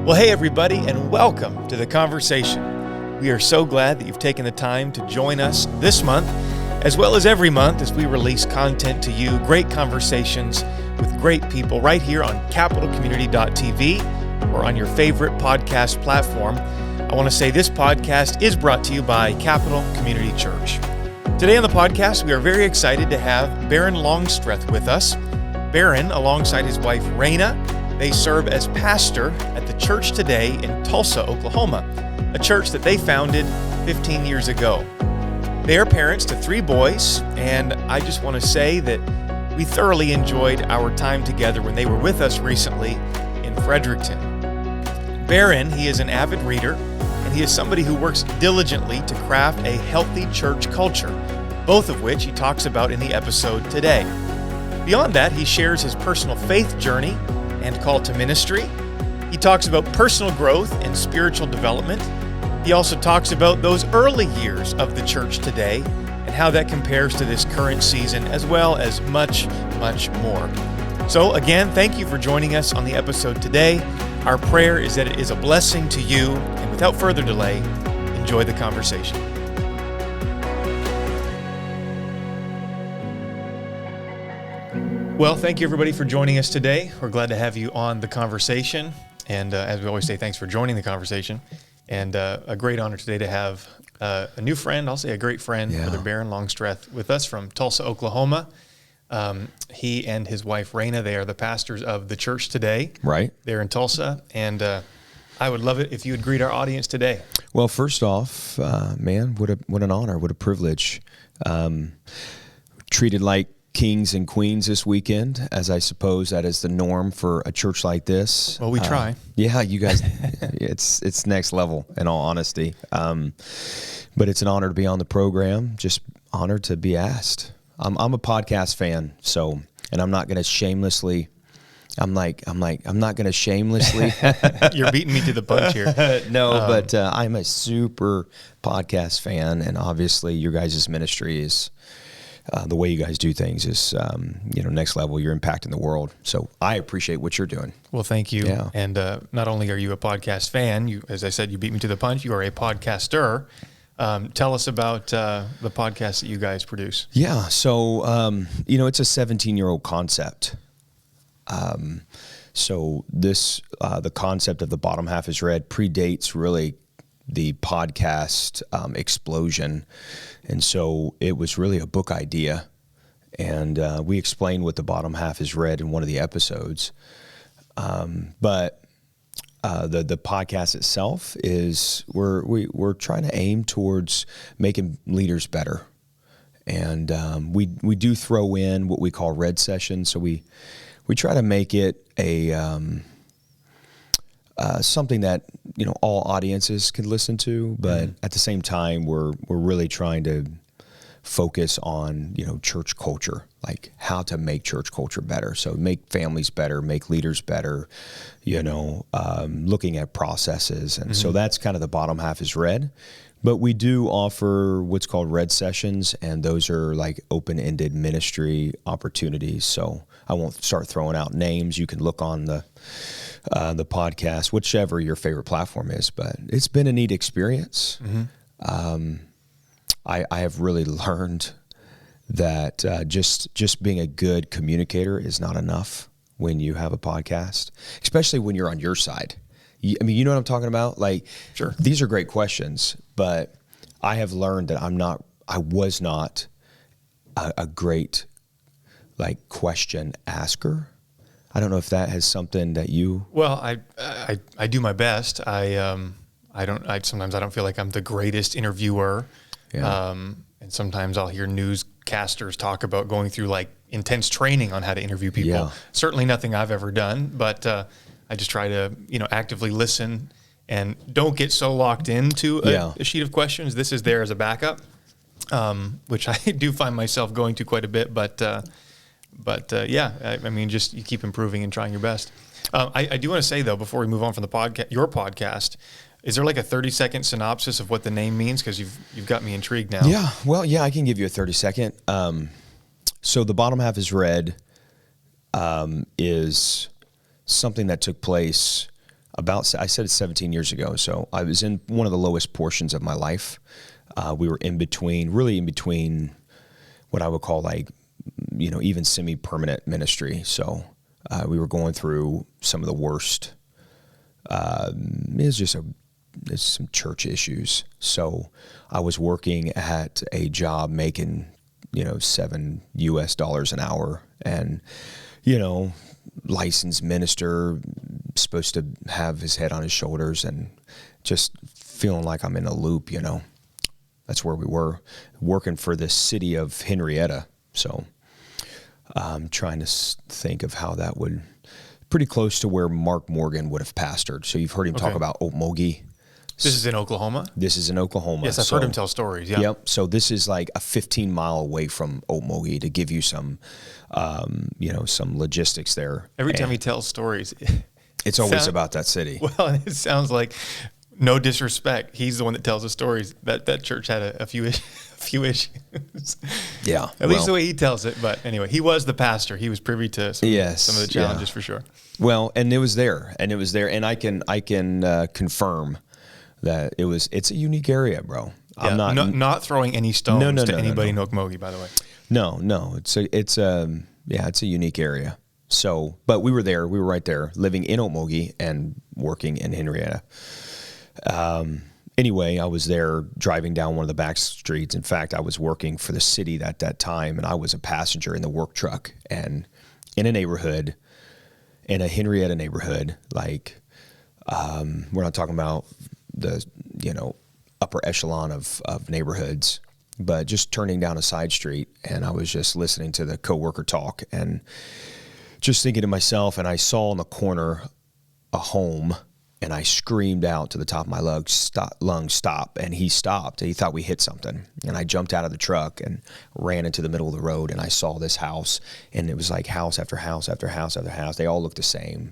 Well, hey everybody, and welcome to The Conversation. We are so glad that you've taken the time to join us this month, as well as every month as we release content to you, great conversations with great people right here on capitalcommunity.tv or on your favorite podcast platform. I want to say this podcast is brought to you by Capital Community Church. Today on the podcast, we are very excited to have Barron Longstreth with us. Barron, alongside his wife Rayna, they serve as pastor at the church today in Tulsa, Oklahoma, a church that they founded 15 years ago. They are parents to 3 boys, and I just want to say that we thoroughly enjoyed our time together when they were with us recently in Fredericton. Barron, he is an avid reader, and he is somebody who works diligently to craft a healthy church culture, both of which he talks about in the episode today. Beyond that, he shares his personal faith journey and call to ministry. He talks about personal growth and spiritual development. He also talks about those early years of the church today and how that compares to this current season, as well as much, much more. So again, thank you for joining us on the episode today. Our prayer is that it is a blessing to you, and without further delay, enjoy the conversation. Well, thank you everybody for joining us today. We're glad to have you on The Conversation. And as we always say, thanks for joining the conversation. And a great honor today to have a new friend, I'll say a great friend, Brother Barron Longstreth, with us from Tulsa, Oklahoma. He and his wife, Rayna, they are the pastors of the church today. Right. They're in Tulsa. And I would love it if you would greet our audience today. Well, first off, man, what an honor, what a privilege. Treated like kings and queens this weekend, as I suppose that is the norm for a church like this. Well, we try. Yeah, you guys, it's next level in all honesty. But it's an honor to be on the program. Just honored to be asked. I'm a podcast fan, so, and I'm not going to shamelessly. I'm not going to shamelessly. You're beating me to the punch here. But I'm a super podcast fan, and obviously your guys' ministry is. The way you guys do things is, next level. You're impacting the world. So I appreciate what you're doing. Well, thank you. Yeah. And not only are you a podcast fan, you, as I said, you beat me to the punch. You are a podcaster. Tell us about the podcast that you guys produce. Yeah. So, it's a 17-year-old concept. So this, the concept of The Bottom Half is Red predates really the podcast explosion. And so it was really a book idea. And we explained what The Bottom Half is Red in one of the episodes. But the podcast itself is we're trying to aim towards making leaders better. And we do throw in what we call red sessions. So we try to make it a something that all audiences can listen to, but at the same time we're really trying to focus on church culture, like how to make church culture better. So make families better, make leaders better, looking at processes, and so that's kind of The Bottom Half is Red. But we do offer what's called red sessions, and those are like open-ended ministry opportunities. So I won't start throwing out names. You can look on the podcast, whichever your favorite platform is, but it's been a neat experience. I have really learned that just being a good communicator is not enough when you have a podcast, especially when you're on your side. You know what I'm talking about? Like, sure. These are great questions, but I have learned that I was not a great question asker. I don't know if that has something that you. Well, I do my best. Sometimes I don't feel like I'm the greatest interviewer. Yeah. And sometimes I'll hear newscasters talk about going through like intense training on how to interview people. Yeah. Certainly nothing I've ever done, but I just try to actively listen and don't get so locked into a sheet of questions. This is there as a backup, which I do find myself going to quite a bit, but just you keep improving and trying your best. I do want to say though, before we move on from your podcast, is there like a 30-second synopsis of what the name means? Because you've got me intrigued now. Yeah, well, I can give you a 30-second. So The Bottom Half is Red is something that took place I said it's 17 years ago. So I was in one of the lowest portions of my life. We were really in between what I would call like, even semi-permanent ministry. So we were going through some of the worst. There's some church issues. So I was working at a job making, $7 an hour, and, licensed minister, supposed to have his head on his shoulders, and just feeling like I'm in a loop, That's where we were, working for the city of Henrietta. So I'm trying to think of how that would, pretty close to where Mark Morgan would have pastored. So you've heard him talk about Okmulgee. This is in Oklahoma? This is in Oklahoma. Yes, I've heard him tell stories. Yeah. Yep. So this is like a 15-mile away from Okmulgee, to give you some, some logistics there. Every time he tells stories, it's always about that city. Well, and it sounds like, no disrespect, he's the one that tells the stories. That church had a few issues. Yeah. At least the way he tells it. But anyway, he was the pastor. He was privy to some of the challenges for sure. Well, and it was there, and I can confirm that it's a unique area, bro. Yeah, I'm not throwing any stones to anybody in Okmulgee, by the way. No, it's a unique area. So, but we were there. We were right there, living in Okmulgee and working in Henrietta. Anyway, I was there driving down one of the back streets. In fact, I was working for the city at that time, and I was a passenger in the work truck, and in a neighborhood, in a Henrietta neighborhood, like, we're not talking about the, upper echelon of neighborhoods, but just turning down a side street, and I was just listening to the coworker talk and just thinking to myself, and I saw in the corner a home, and I screamed out to the top of my lungs, stop, and he stopped. He thought we hit something, and I jumped out of the truck and ran into the middle of the road, and I saw this house, and it was like house after house after house after house. They all looked the same,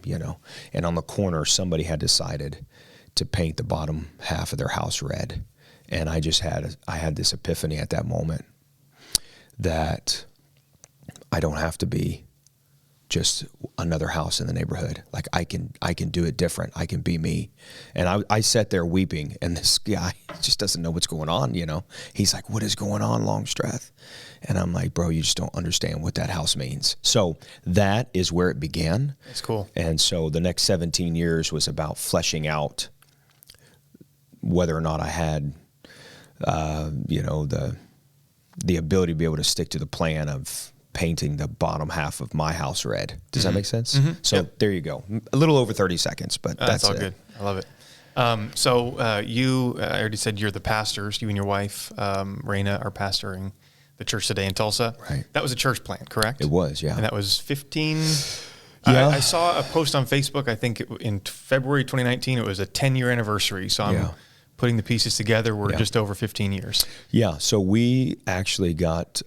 and on the corner, somebody had decided to paint the bottom half of their house red. And I had this epiphany at that moment that I don't have to be just another house in the neighborhood. Like I can do it different. I can be me. And I sat there weeping, and this guy just doesn't know what's going on, He's like, "What is going on, Longstreth?" And I'm like, "Bro, you just don't understand what that house means." So that is where it began. That's cool. And so the next 17 years was about fleshing out whether or not I had, the ability to be able to stick to the plan of painting the bottom half of my house red. Does that make sense? Mm-hmm. So There you go. A little over 30 seconds, but that's all it. good. I love it. You, I already said you're the pastors. You and your wife, Rayna, are pastoring the church today in Tulsa. Right. That was a church plant, correct? It was, yeah. And that was 15. Yeah. I saw a post on Facebook. I think in February 2019, it was a 10-year anniversary. So I'm putting the pieces together. We're just over 15 years. Yeah. So we actually got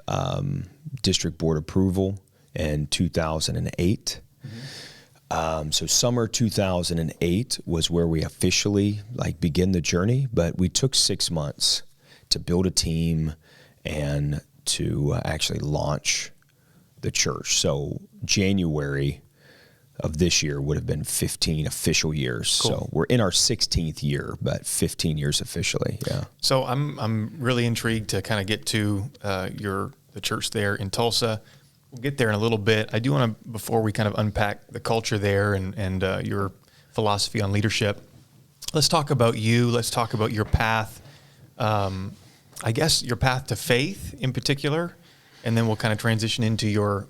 district board approval in 2008. Mm-hmm. So summer 2008 was where we officially begin the journey, but we took 6 months to build a team and to actually launch the church. So January of this year would have been 15 official years. Cool. So we're in our 16th year, but 15 years officially. Yeah. So I'm really intrigued to kind of get to the church there in Tulsa. We'll get there in a little bit. I do want to, before we kind of unpack the culture there and your philosophy on leadership, let's talk about you. Let's talk about your path. I guess your path to faith in particular, and then we'll kind of transition into your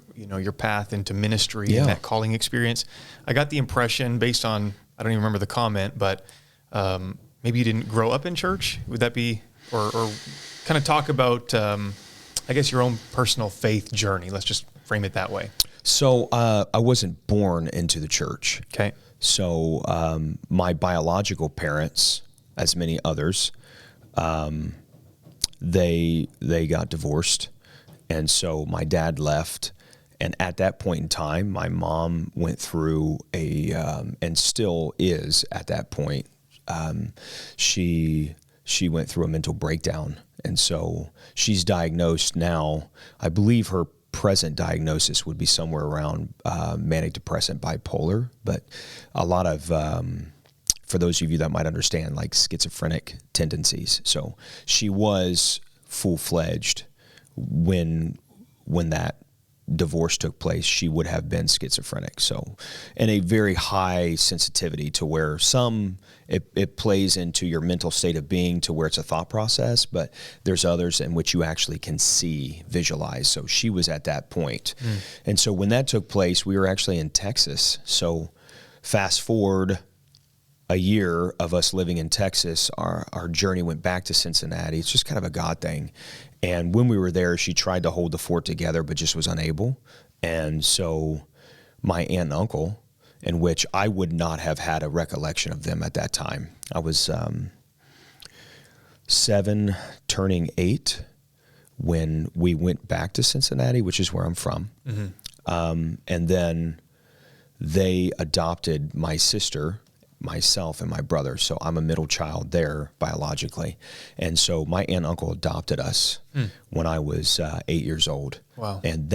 path into ministry and that calling experience. I got the impression, based on, I don't even remember the comment, but maybe you didn't grow up in church. Would that be, or kind of talk about, I guess, your own personal faith journey? Let's just frame it that way. So I wasn't born into the church. Okay. So my biological parents, as many others, they got divorced. And so my dad left, and at that point in time, my mom went through and still is at that point, she went through a mental breakdown. And so she's diagnosed now. I believe her present diagnosis would be somewhere around manic depressant bipolar, but a lot of for those of you that might understand, like schizophrenic tendencies. So she was full-fledged when that divorce took place. She would have been schizophrenic. So, and a very high sensitivity to where it plays into your mental state of being to where it's a thought process, but there's others in which you actually can visualize. So she was at that point. And so when that took place, we were actually in Texas. So fast forward a year of us living in Texas, our journey went back to Cincinnati. It's just kind of a God thing. And when we were there, she tried to hold the fort together, but just was unable. And so my aunt and uncle, in which I would not have had a recollection of them at that time. I was 7, turning 8, when we went back to Cincinnati, which is where I'm from. And then they adopted my sister, myself, and my brother. So I'm a middle child there biologically. And so my aunt and uncle adopted us when I was 8 years old. Wow. And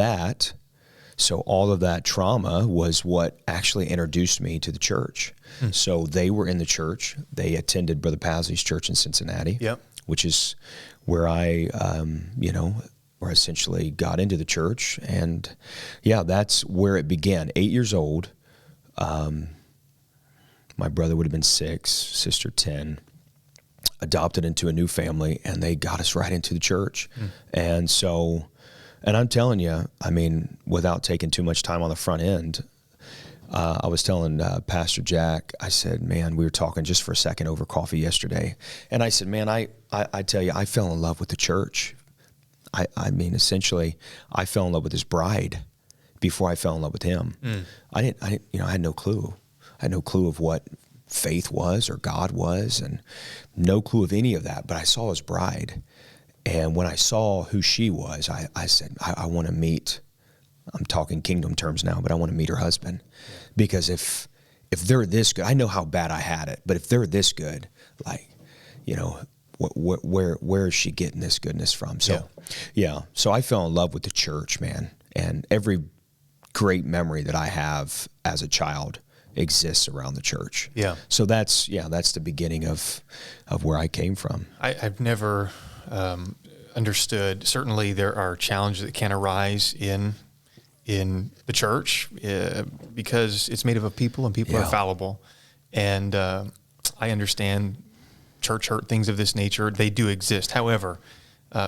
so all of that trauma was what actually introduced me to the church. So they were in the church. They attended Brother Pasley's church in Cincinnati, which is where I, where I essentially got into the church. And yeah, that's where it began. 8 years old. My brother would have been 6, sister 10, adopted into a new family, and they got us right into the church. And so, and I'm telling you, I mean, without taking too much time on the front end, I was telling Pastor Jack, I said, man, we were talking just for a second over coffee yesterday. And I said, man, I tell you, I fell in love with the church. I mean, essentially, I fell in love with his bride before I fell in love with him. I had no clue. I had no clue of what faith was or God was, and no clue of any of that. But I saw his bride. And when I saw who she was, I said, I want to meet, I'm talking kingdom terms now, but I want to meet her husband. Because if they're this good, I know how bad I had it, but if they're this good, like, where is she getting this goodness from? So, so I fell in love with the church, man. And every great memory that I have as a child exists around the church. So that's the beginning of where I came from. I've never understood. Certainly there are challenges that can arise in the church because it's made up of people, and people are fallible. And I understand church hurt, things of this nature, they do exist. However,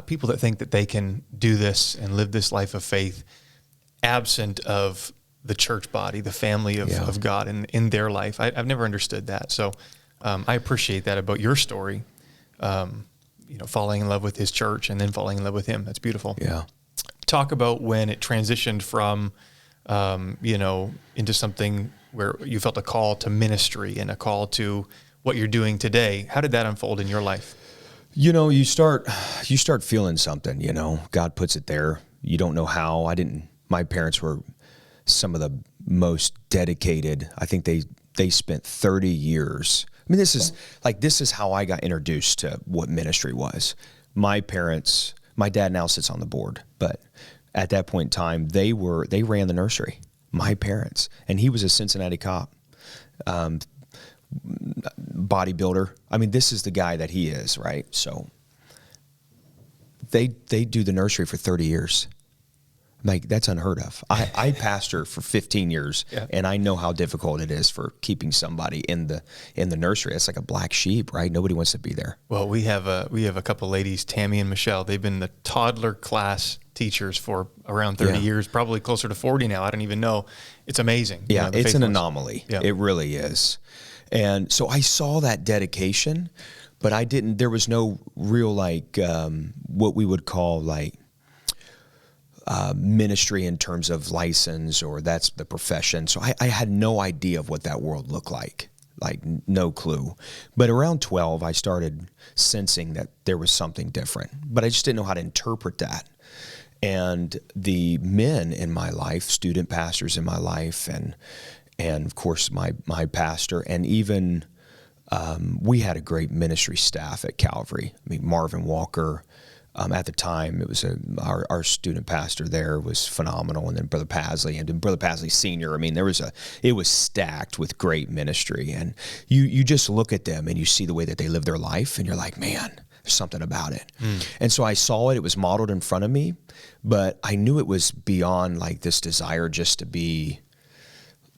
people that think that they can do this and live this life of faith absent of the church body, the family of God in their life. I've never understood that. So I appreciate that about your story, falling in love with his church and then falling in love with him. That's beautiful. Yeah. Talk about when it transitioned from, into something where you felt a call to ministry and a call to what you're doing today. How did that unfold in your life? You start feeling something, God puts it there. You don't know how. My parents were some of the most dedicated. I think they spent 30 years. I mean, this is how I got introduced to what ministry was. My dad now sits on the board, but at that point in time, they ran the nursery, my parents, and he was a Cincinnati cop, bodybuilder. I mean, this is the guy that he is, right? So they do the nursery for 30 years. Like, that's unheard of. I pastor for 15 years, and I know how difficult it is for keeping somebody in the nursery. It's like a black sheep, right? Nobody wants to be there. Well, we have a couple ladies, Tammy and Michelle. They've been the toddler class teachers for around 30 years, probably closer to 40 now. I don't even know. It's amazing. Yeah, it's an anomaly. Yeah. It really is. And so I saw that dedication, but there was no real, what we would call, ministry in terms of license, or that's the profession. So I had no idea of what that world looked like no clue. But around 12, I started sensing that there was something different, but I just didn't know how to interpret that. And the men in my life, student pastors in my life, and of course my pastor, and even we had a great ministry staff at Calvary. I mean, Marvin Walker, At the time, it was our student pastor there was phenomenal, and then Brother Pasley, and then Brother Pasley Senior. I mean, it was stacked with great ministry, and you just look at them and you see the way that they live their life, and you're like, man, there's something about it. And so I saw it. It was modeled in front of me, but I knew it was beyond like this desire just to be,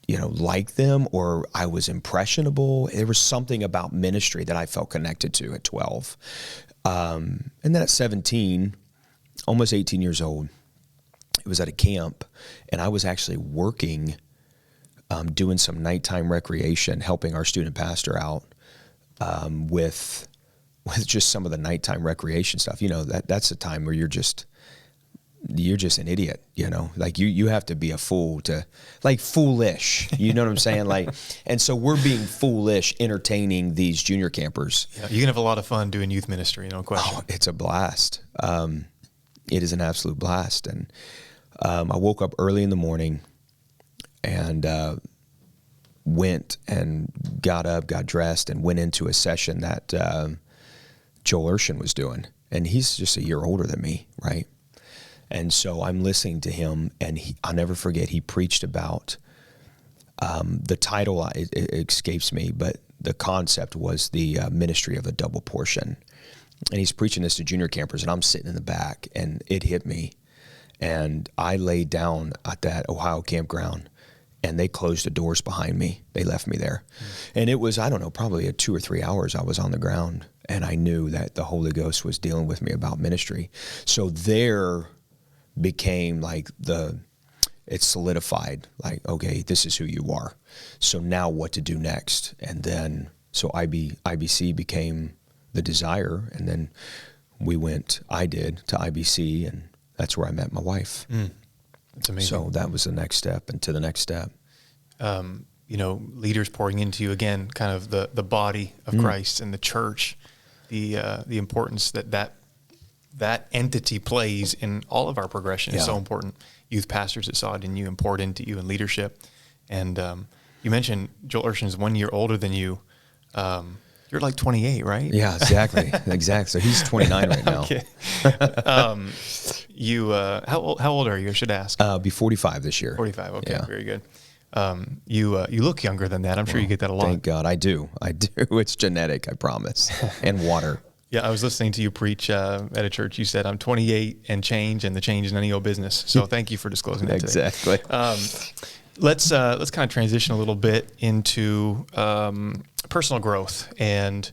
like them, or I was impressionable. There was something about ministry that I felt connected to at 12. And then at 17, almost 18 years old, it was at a camp, and I was actually working, doing some nighttime recreation, helping our student pastor out with just some of the nighttime recreation stuff. That's a time where you're just an idiot, like you have to be a fool to, like, foolish, you know what I'm saying? Like, and so we're being foolish, entertaining these junior campers. Yeah, you can have a lot of fun doing youth ministry, no question. Oh, it's a blast. It is an absolute blast. And I woke up early in the morning and went and got up, got dressed, and went into a session that Joel Urshan was doing. And he's just a year older than me, right? And so I'm listening to him, and I'll never forget, he preached about the title, it escapes me, but the concept was the ministry of a double portion. And he's preaching this to junior campers, and I'm sitting in the back, and it hit me. And I laid down at that Ohio campground, and they closed the doors behind me. They left me there. And it was, I don't know, probably 2 or 3 hours I was on the ground, and I knew that the Holy Ghost was dealing with me about ministry. So there became like it solidified, like, okay, this is who you are. So now what to do next? And then, so IBC became the desire. And then I did to IBC, and that's where I met my wife. That's amazing. So that was the next step, and to the next step. Leaders pouring into you, again, kind of the body of Christ and the church, the importance that entity plays in all of our progression is so important. Youth pastors that saw it in you and poured into you in leadership. And you mentioned Joel Urshan's 1 year older than you. You're like 28, right? Yeah, exactly. Exactly. So he's 29 right now. Okay. How old are you? I should ask. Be 45 this year. 45. Okay. Yeah. Very good. You look younger than that. I'm sure you get that a lot. Thank God. I do. It's genetic, I promise. And water. Yeah, I was listening to you preach at a church. You said, I'm 28 and change, and the change is none of your business. So thank you for disclosing that today. Exactly. Let's kind of transition a little bit into personal growth and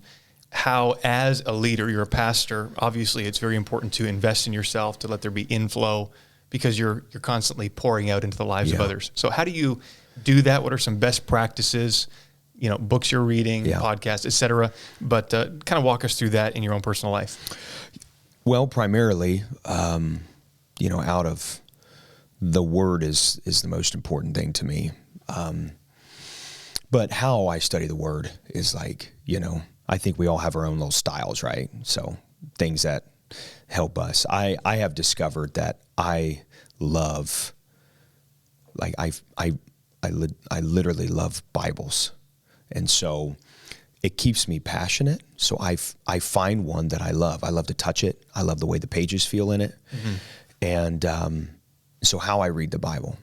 how, as a leader, you're a pastor. Obviously, it's very important to invest in yourself, to let there be inflow, because you're constantly pouring out into the lives of others. So how do you do that? What are some best practices? Books you're reading, podcasts, et cetera, but kind of walk us through that in your own personal life. Well, primarily, out of the word is the most important thing to me. But how I study the word is like, I think we all have our own little styles, right? So things that help us. I have discovered that I love, like I literally love Bibles. And so it keeps me passionate. So I find one that I love. I love to touch it. I love the way the pages feel in it. And so how I read the Bible.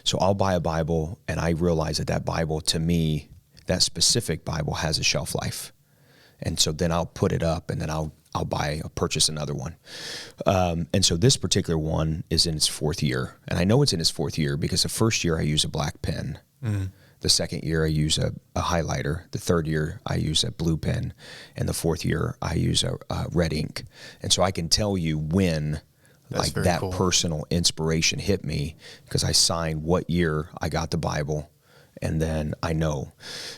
So I'll buy a Bible, and I realize that Bible, to me, that specific Bible has a shelf life. And so then I'll put it up, and then I'll purchase another one. And so this particular one is in its 4th year. And I know it's in its 4th year because the first year I use a black pen. The second year I use a highlighter. The third year I use a blue pen. And the 4th year I use a red ink. And so I can tell you when that cool. Personal inspiration hit me, because I signed what year I got the Bible, and then I know.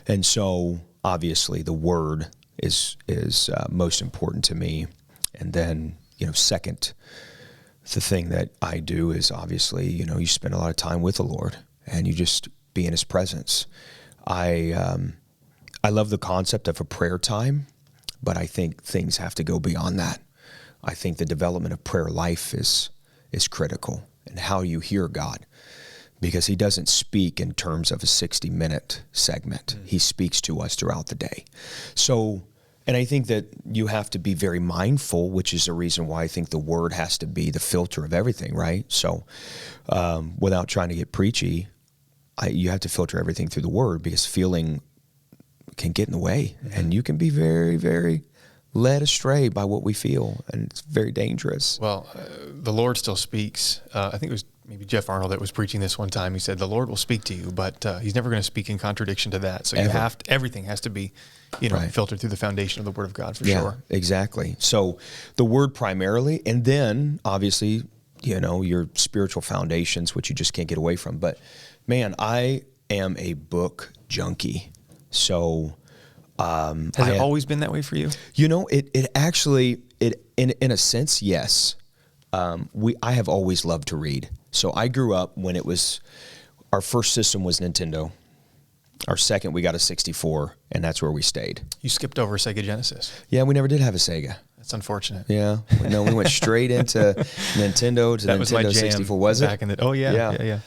And so obviously the word is most important to me. And then, second, the thing that I do is obviously, you spend a lot of time with the Lord, and you just be in his presence. I love the concept of a prayer time, but I think things have to go beyond that. I think the development of prayer life is critical, and how you hear God, because he doesn't speak in terms of a 60-minute segment. He speaks to us throughout the day. So And I think that you have to be very mindful, which is the reason why I think the Word has to be the filter of everything, right? So without trying to get preachy, you have to filter everything through the Word, because feeling can get in the way. Mm-hmm. And you can be very, very led astray by what we feel, and it's very dangerous. Well, the Lord still speaks. I think it was maybe Jeff Arnold that was preaching this one time. He said, the Lord will speak to you, but he's never going to speak in contradiction to that. So everything has to be, right, filtered through the foundation of the Word of God, for sure. Exactly. So the Word primarily, and then obviously, your spiritual foundations, which you just can't get away from. But man, I am a book junkie. So has it always been that way for you? It actually, in a sense, yes. I have always loved to read. So I grew up when our first system was Nintendo. Our second, we got a 64, and that's where we stayed. You skipped over Sega Genesis. Yeah, we never did have a Sega. That's unfortunate. Yeah. No, we went straight into Nintendo, to the Nintendo 64. Was it? Back in the, oh, yeah.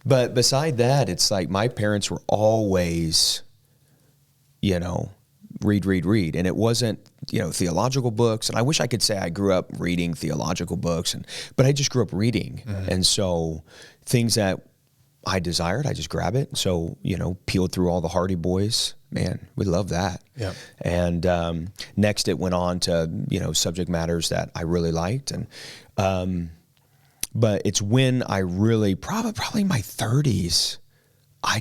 But beside that, it's like my parents were always, read. And it wasn't, theological books. And I wish I could say I grew up reading theological books, but I just grew up reading. Mm-hmm. And so things that I desired, I just grab it. So, peeled through all the Hardy Boys. Man, we love that. Yeah. And next it went on to, subject matters that I really liked. And but it's when I really, probably my 30s, I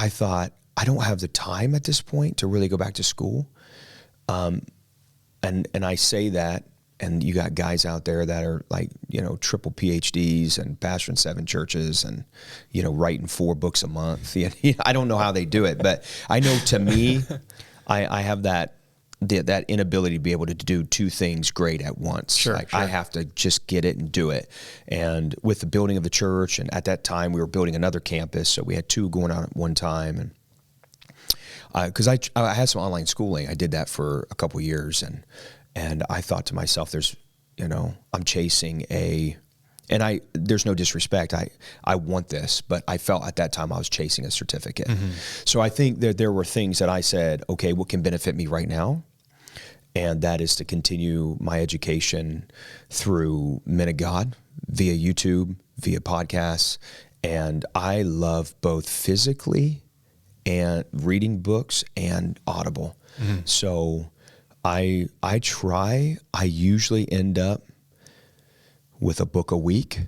thought, I don't have the time at this point to really go back to school. And I say that, and you got guys out there that are like, triple PhDs and pastoring 7 churches and, writing 4 books a month. I don't know how they do it, but I know, to me, I have that inability to be able to do 2 things great at once. Sure. I have to just get it and do it. And with the building of the church, and at that time we were building another campus, so we had 2 going on at one time. And because I had some online schooling, I did that for a couple of years, and I thought to myself, I'm chasing there's no disrespect. I want this, but I felt at that time I was chasing a certificate. Mm-hmm. So I think that there were things that I said, okay, what can benefit me right now? And that is to continue my education through Men of God, via YouTube, via podcasts. And I love both physically and reading books and Audible. Mm-hmm. So I usually end up with a book a week.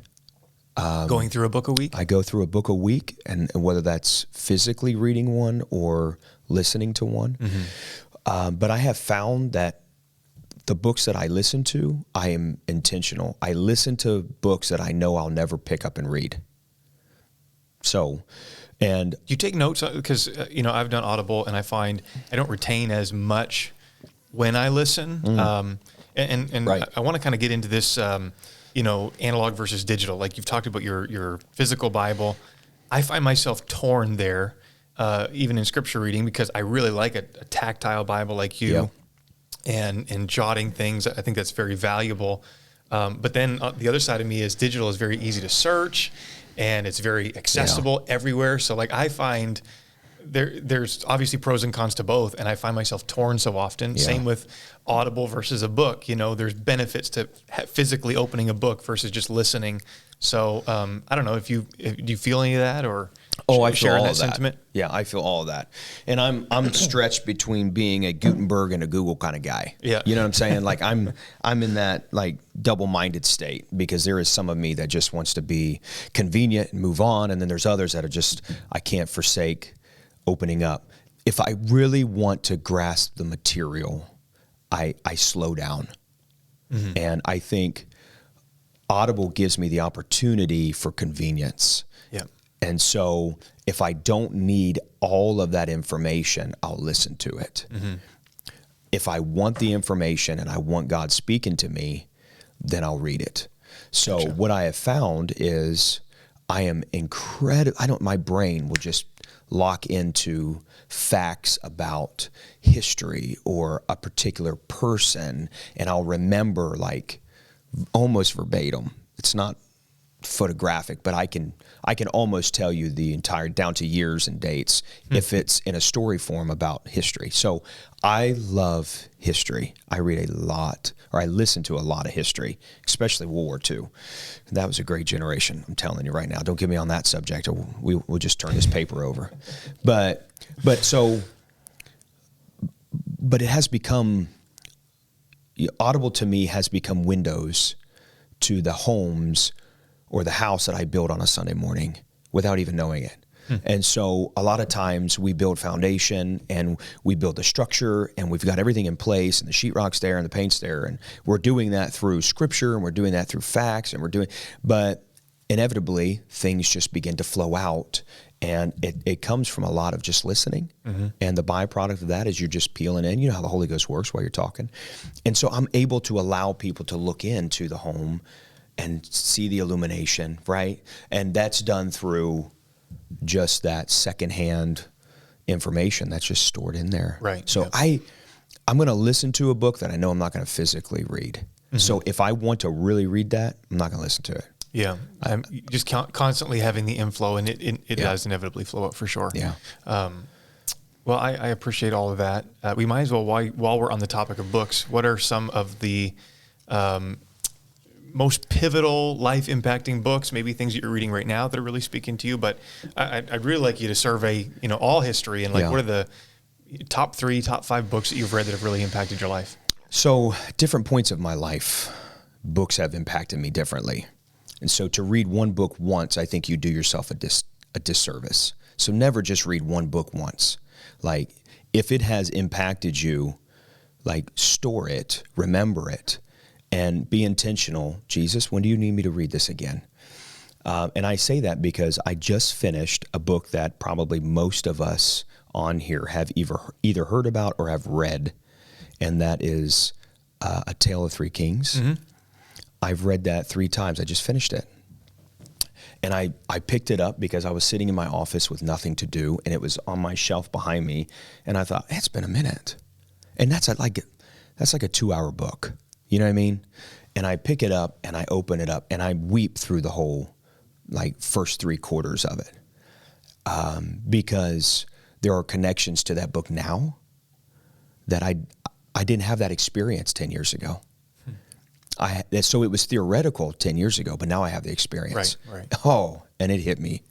Going through a book a week? I go through a book a week, and whether that's physically reading one or listening to one. Mm-hmm. But I have found that the books that I listen to, I am intentional. I listen to books that I know I'll never pick up and read. So, and you take notes, because I've done Audible, and I find I don't retain as much when I listen. And right. I want to kind of get into this, analog versus digital. Like you've talked about your physical Bible. I find myself torn there, even in scripture reading, because I really like a tactile Bible like you, and jotting things. I think that's very valuable. But then the other side of me is digital is very easy to search, and it's very accessible everywhere. So like I find there's obviously pros and cons to both, and I find myself torn so often. Yeah. Same with Audible versus a book. There's benefits to physically opening a book versus just listening. So I don't know do you feel any of that, or I feel all that of sentiment? That. Yeah, I feel all of that, and I'm stretched between being a Gutenberg and a Google kind of guy. Yeah, you know what I'm saying? Like I'm in that like double-minded state, because there is some of me that just wants to be convenient and move on, and then there's others that are just, I can't forsake opening up. If I really want to grasp the material, I slow down. Mm-hmm. And I think Audible gives me the opportunity for convenience. Yeah. And so if I don't need all of that information, I'll listen to it. Mm-hmm. If I want the information and I want God speaking to me, then I'll read it. So gotcha. What I have found is I am my brain will just lock into facts about history or a particular person, and I'll remember like almost verbatim. It's not photographic, but I can almost tell you the entire, down to years and dates, if it's in a story form about history. So I love history. I read a lot, or I listen to a lot of history, especially World War II. That was a great generation, I'm telling you right now. Don't get me on that subject, or we'll just turn this paper over. But it has become, Audible to me has become windows to the homes or the house that I build on a Sunday morning without even knowing it. And so a lot of times we build foundation and we build the structure and we've got everything in place and the sheetrock's there and the paint's there. And we're doing that through scripture and we're doing that through facts but inevitably things just begin to flow out, and it comes from a lot of just listening. And the byproduct of that is you're just peeling in. You know how the Holy Ghost works while you're talking. And so I'm able to allow people to look into the home and see the illumination, right? And that's done through just that secondhand information that's just stored in there. Right. So I'm going to listen to a book that I know I'm not going to physically read. So if I want to really read that, I'm not going to listen to it. Yeah. I'm just constantly having the inflow, and it does inevitably flow up for sure. Yeah. Well, I appreciate all of that. We might as well, while we're on the topic of books, what are some of the most pivotal, life-impacting books, maybe things that you're reading right now that are really speaking to you? But I'd really like you to survey, all history, and what are the top 3, top 5 books that you've read that have really impacted your life? So different points of my life, books have impacted me differently. And so to read one book once, I think you do yourself a disservice. So never just read one book once. Like, if it has impacted you, like, store it, remember it, and be intentional. Jesus, when do you need me to read this again? And I say that because I just finished a book that probably most of us on here have either heard about or have read, and that is A Tale of Three Kings. I've read that 3 times. I just finished it. And I picked it up because I was sitting in my office with nothing to do, and it was on my shelf behind me, and I thought, it's been a minute. And that's like a 2-hour book. You know what I mean? And I pick it up and I open it up and I weep through the whole, first 3 quarters of it. Because there are connections to that book now that I didn't have that experience 10 years ago. So it was theoretical 10 years ago, but now I have the experience. Right. Oh, and it hit me.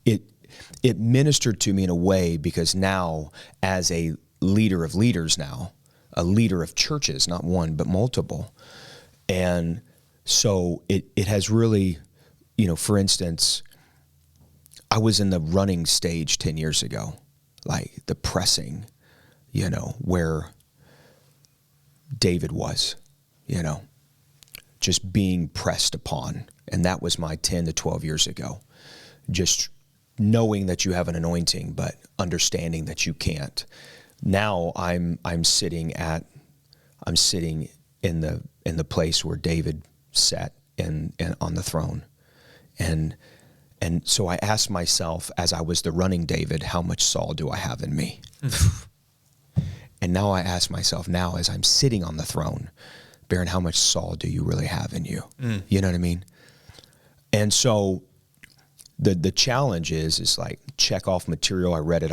It ministered to me in a way, because now, as a leader of leaders now, a leader of churches, not one, but multiple. And so it has really, for instance, I was in the running stage 10 years ago, like the pressing, where David was, just being pressed upon. And that was my 10 to 12 years ago. Just knowing that you have an anointing, but understanding that you can't. Now I'm sitting in the place where David sat on the throne. And so I asked myself, as I was the running David, how much Saul do I have in me? And now I ask myself, now as I'm sitting on the throne, Barron, how much Saul do you really have in you? You know what I mean? And so the challenge is like, check off material. I read it.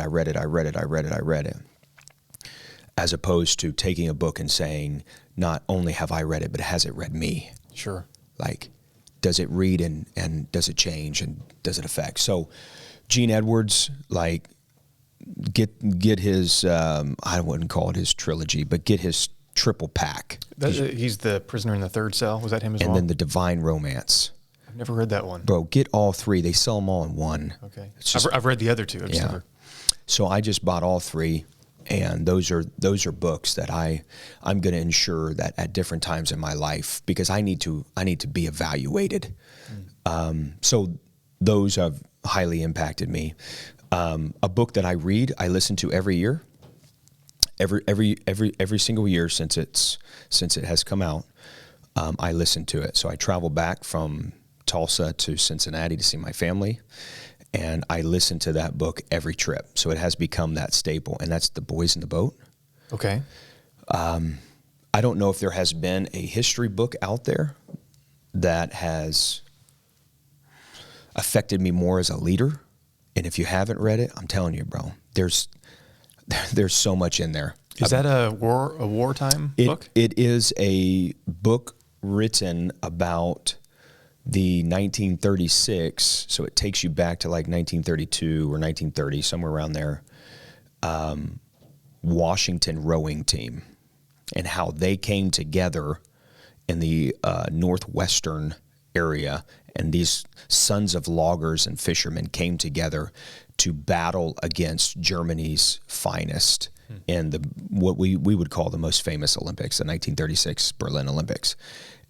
As opposed to taking a book and saying, not only have I read it, but has it read me? Sure. Like, does it read and does it change and does it affect? So Gene Edwards, get his, I wouldn't call it his trilogy, but get his triple pack. He's the Prisoner in the Third Cell. Was that him as well? And then the Divine Romance. I've never read that one. Bro, get all 3. They sell them all in one. Okay. I've read the other 2. So I just bought all 3. And those are books that I'm going to ensure that at different times in my life, because I need to be evaluated. So those have highly impacted me. A book that I read, I listen to every year, every single year since it has come out. I listen to it. So I travel back from Tulsa to Cincinnati to see my family. And I listen to that book every trip. So it has become that staple, and that's The Boys in the Boat. Okay. I don't know if there has been a history book out there that has affected me more as a leader. And if you haven't read it, I'm telling you, bro, there's so much in there. Is that a wartime book? It is a book written about the 1936, so it takes you back to like 1932 or 1930, somewhere around there, Washington rowing team and how they came together in the northwestern area, and these sons of loggers and fishermen came together to battle against Germany's finest in what we would call the most famous Olympics, the 1936 Berlin Olympics.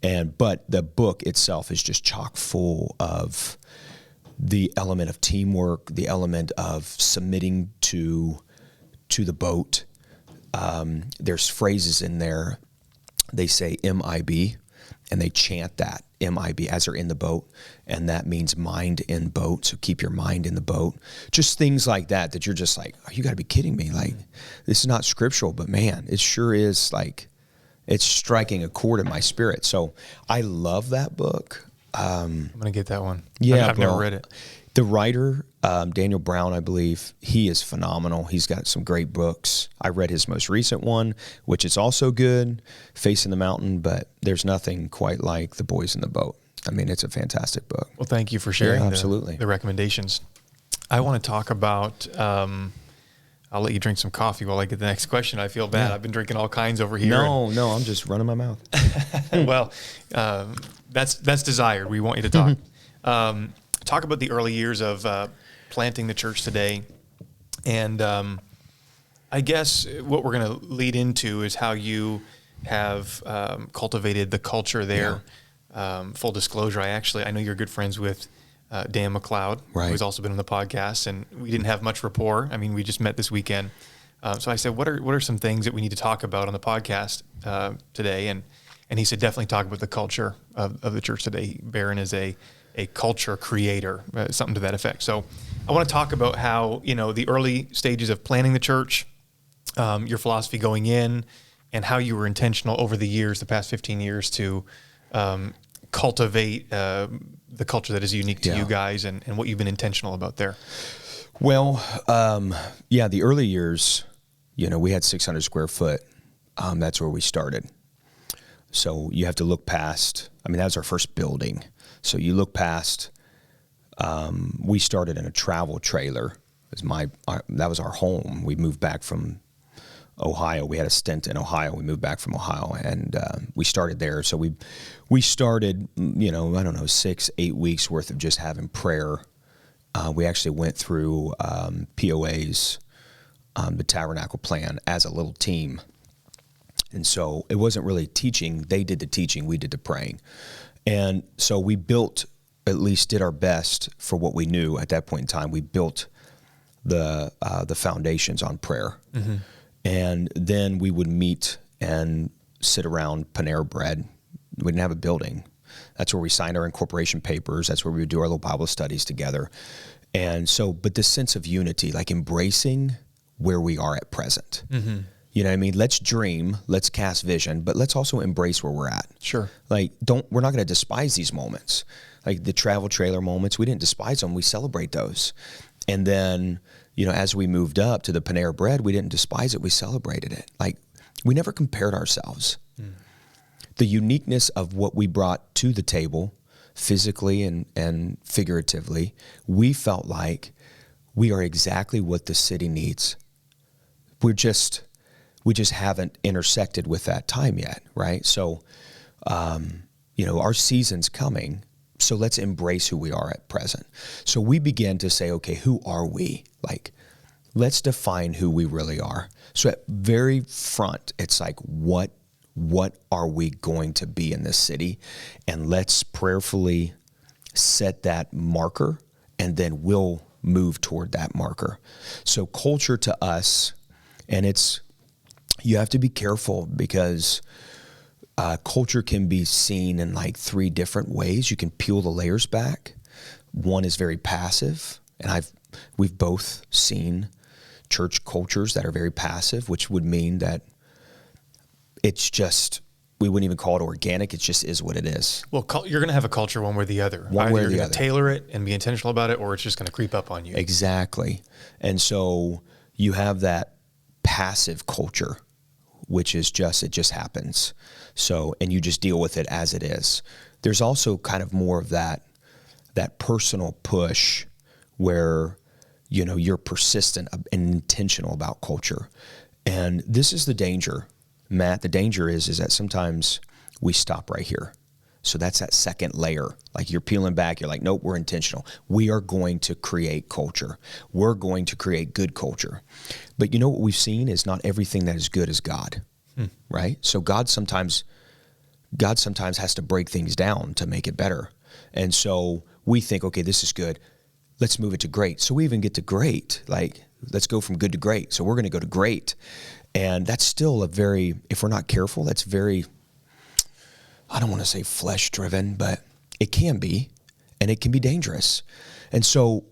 But the book itself is just chock full of the element of teamwork, the element of submitting to the boat. There's phrases in there. They say MIB, and they chant that MIB as they're in the boat, and that means mind in boat. So keep your mind in the boat. Just things like that you're just like, oh, you got to be kidding me. Like, this is not scriptural, but man, it sure is like, it's striking a chord in my spirit. So I love that book. I'm going to get that one. Yeah, I've never read it. The writer, Daniel Brown, I believe, he is phenomenal. He's got some great books. I read his most recent one, which is also good, Facing the Mountain, but there's nothing quite like The Boys in the Boat. I mean, it's a fantastic book. Well, thank you for sharing absolutely. The recommendations. I want to talk about, I'll let you drink some coffee while I get the next question. I feel bad. I've been drinking all kinds over here. No, I'm just running my mouth. Well, that's desired. We want you to talk. Talk about the early years of planting the church today. And I guess what we're going to lead into is how you have cultivated the culture there. Yeah. Full disclosure, I know you're good friends with Dan McLeod, right, who's also been on the podcast, and we didn't have much rapport. I mean, we just met this weekend. So I said, what are some things that we need to talk about on the podcast today? And he said, definitely talk about the culture of the church today. Barron is a culture creator, something to that effect. So I want to talk about how, the early stages of planning the church, your philosophy going in, and how you were intentional over the years, the past 15 years, to cultivate the culture that is unique to you guys, and what you've been intentional about there. Well, the early years, we had 600 square foot. That's where we started. So you have to look past, that was our first building. So you look past, we started in a travel trailer. That was our home. We moved back from Ohio. We had a stint in Ohio. We moved back from Ohio, and we started there. So we started, 6-8 weeks worth of just having prayer. We actually went through POA's, the tabernacle plan as a little team. And so it wasn't really teaching. They did the teaching. We did the praying. And so we built, at least did our best for what we knew at that point in time. We built the foundations on prayer. Mm-hmm. And then we would meet and sit around Panera Bread. We didn't have a building. That's where we signed our incorporation papers. That's where we would do our little Bible studies together. And so, but the sense of unity, like embracing where we are at present. Mm-hmm. You know what I mean? Let's dream, let's cast vision, but let's also embrace where we're at. Sure. Like, we're not going to despise these moments. Like the travel trailer moments, we didn't despise them. We celebrate those. And then, as we moved up to the Panera Bread, we didn't despise it. We celebrated it. Like, we never compared ourselves. Mm. The uniqueness of what we brought to the table, physically and figuratively, we felt like we are exactly what the city needs. We just haven't intersected with that time yet, right? So, our season's coming, so let's embrace who we are at present. So we began to say, okay, who are we? Like, let's define who we really are. So at very front, it's like, what are we going to be in this city? And let's prayerfully set that marker, and then we'll move toward that marker. So culture to us, and you have to be careful because culture can be seen in like 3 different ways. You can peel the layers back. One is very passive, and we've both seen church cultures that are very passive, which would mean that it's just we wouldn't even call it organic. It just is what it is. Well, you're going to have a culture one way or the other. One way or the you're other. going to tailor it and be intentional about it, or it's just going to creep up on you. Exactly. And so you have that passive culture, which is just, it just happens. So, and you just deal with it as it is. There's also kind of more of that personal push where, you know, you're persistent and intentional about culture. And this is the danger, Matt. The danger is that sometimes we stop right here. So that's that second layer. Like you're peeling back, you're like, nope, we're intentional. We are going to create culture. We're going to create good culture. But you know what we've seen is not everything that is good is God, right? So God sometimes has to break things down to make it better. And so we think, okay, this is good. Let's move it to great. So we even get to great, like let's go from good to great. So we're going to go to great. And that's still if we're not careful, that's very, I don't want to say flesh driven, but it can be, and it can be dangerous. And so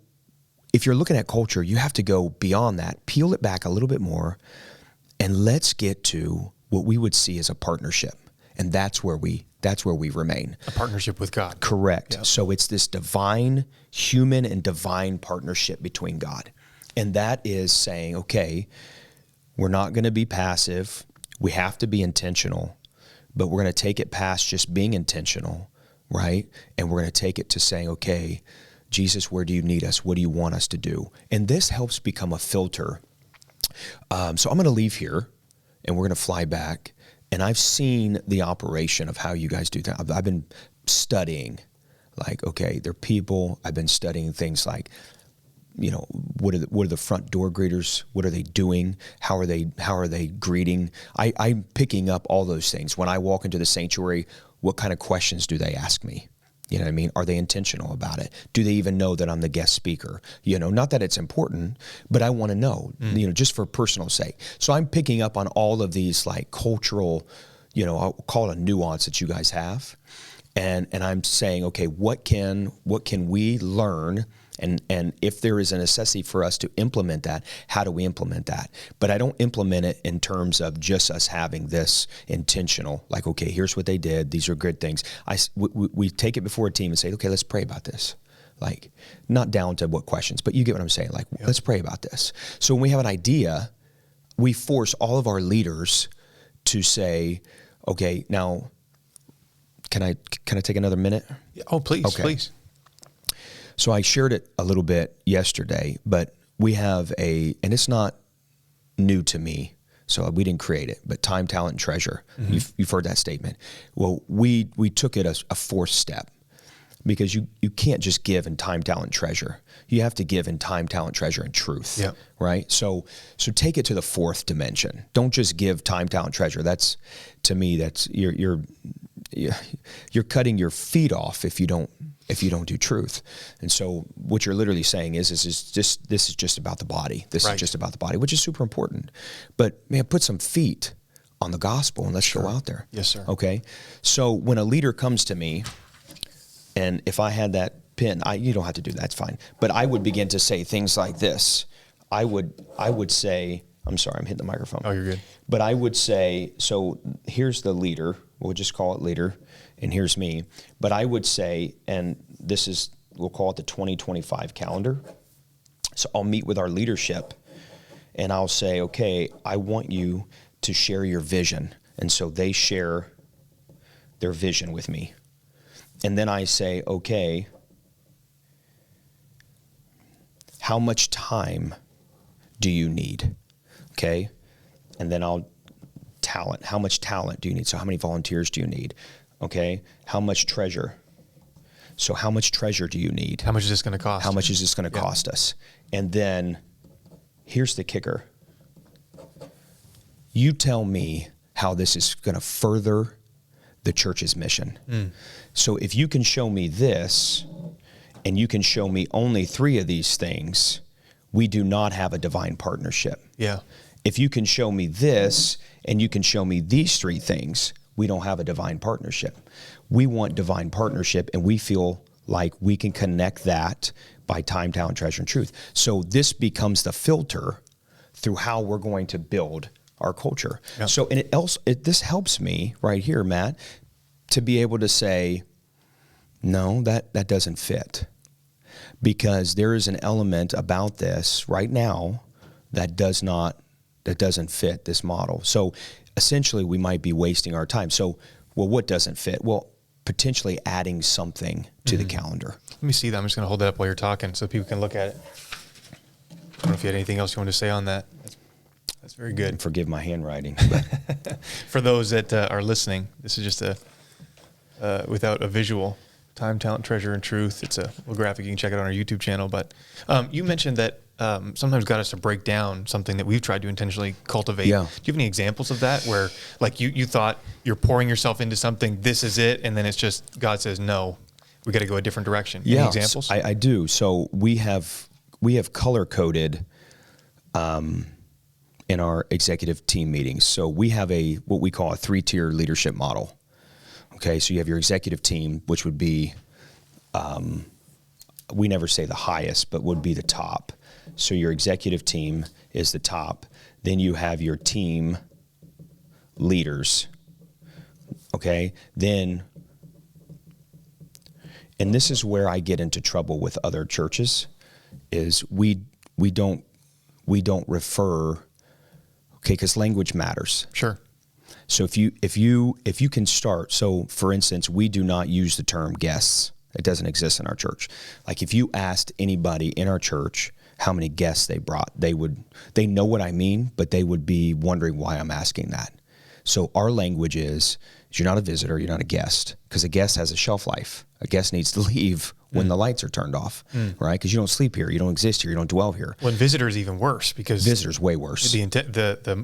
if you're looking at culture, you have to go beyond that, peel it back a little bit more, and let's get to what we would see as a partnership. And that's where we remain. A partnership with God. Correct. Yep. So it's this divine, human and divine partnership between God. And that is saying, okay, we're not going to be passive. We have to be intentional, but we're going to take it past just being intentional, right? And we're going to take it to saying, okay, Jesus, where do you need us? What do you want us to do? And this helps become a filter. So I'm going to leave here and we're going to fly back. And I've seen the operation of how you guys do that. I've been studying, like, okay, they're people. I've been studying things like, you know, what are the front door greeters? What are they doing? How are they greeting? I'm picking up all those things. When I walk into the sanctuary, what kind of questions do they ask me? You know what I mean? Are they intentional about it? Do they even know that I'm the guest speaker? You know, not that it's important, but I want to know, you know, just for personal sake. So I'm picking up on all of these like cultural, you know, I'll call it a nuance that you guys have. And I'm saying, okay, what can we learn? And if there is a necessity for us to implement that, how do we implement that? But I don't implement it in terms of just us having this intentional, like, okay, here's what they did. These are good things. We take it before a team and say, okay, let's pray about this. Like, not down to what questions, but you get what I'm saying. Like, let's pray about this. So when we have an idea, we force all of our leaders to say, okay, now, can I take another minute? Oh, please, okay. Please. So I shared it a little bit yesterday, but we have and it's not new to me, so we didn't create it, but time, talent, and treasure. Mm-hmm. You've heard that statement. Well, we took it as a fourth step, because you can't just give in time, talent, treasure. You have to give in time, talent, treasure, and truth, right? So take it to the fourth dimension. Don't just give time, talent, treasure. That's, to me, that's you're cutting your feet off if you don't do truth. And so what you're literally saying is this is just about the body. This is just about the body, which is super important. But man, put some feet on the gospel and let's go out there. Yes, sir. Okay. So when a leader comes to me, and if I had that pen, you don't have to do that, it's fine. But I would begin to say things like this. I would say, I'm sorry, I'm hitting the microphone. Oh, you're good. But I would say, so here's the leader. We'll just call it leader, and here's me. But I would say, and we'll call it the 2025 calendar. So I'll meet with our leadership, and I'll say, okay, I want you to share your vision. And so they share their vision with me. And then I say, okay, how much time do you need? Okay. And then how much talent do you need? So how many volunteers do you need? Okay. How much treasure? So how much treasure do you need? How much is this going to cost? How much is this going to cost us? And then here's the kicker. You tell me how this is going to further the church's mission. So if you can show me this, and you can show me only 3 of these things, we do not have a divine partnership. Yeah. If you can show me this, and you can show me these 3 things, we don't have a divine partnership. We want divine partnership, and we feel like we can connect that by time, talent, treasure, and truth. So this becomes the filter through how we're going to build our culture. Yep. So, and this helps me right here, Matt, to be able to say, no, that doesn't fit. Because there is an element about this right now that doesn't fit this model. So essentially we might be wasting our time. So, well, what doesn't fit? Well, potentially adding something to the calendar. Let me see that. I'm just going to hold that up while you're talking so people can look at it. I don't know if you had anything else you want to say on that. That's very good. And forgive my handwriting. For those that are listening, this is just without a visual. Time, Talent, Treasure, and Truth. It's a little graphic. You can check it on our YouTube channel. But you mentioned that sometimes God has to break down something that we've tried to intentionally cultivate. Yeah. Do you have any examples of that where like you thought you're pouring yourself into something, this is it, and then it's just God says, no, we got to go a different direction? Yeah, any examples? I do. So we have color-coded in our executive team meetings. So we have what we call a 3-tier leadership model. Okay, so you have your executive team, which would be, we never say the highest, but would be the top. So your executive team is the top. Then you have your team leaders. Okay, then, and this is where I get into trouble with other churches, is we don't refer, okay, because language matters. Sure. So if you can start, so for instance, we do not use the term guests. It doesn't exist in our church. Like if you asked anybody in our church how many guests they brought, they know what I mean, but they would be wondering why I'm asking that. So our language is you're not a visitor, you're not a guest, because a guest has a shelf life. A guest needs to leave when the lights are turned off, right? Because you don't sleep here, you don't exist here, you don't dwell here. When visitors even worse, because visitors way worse. The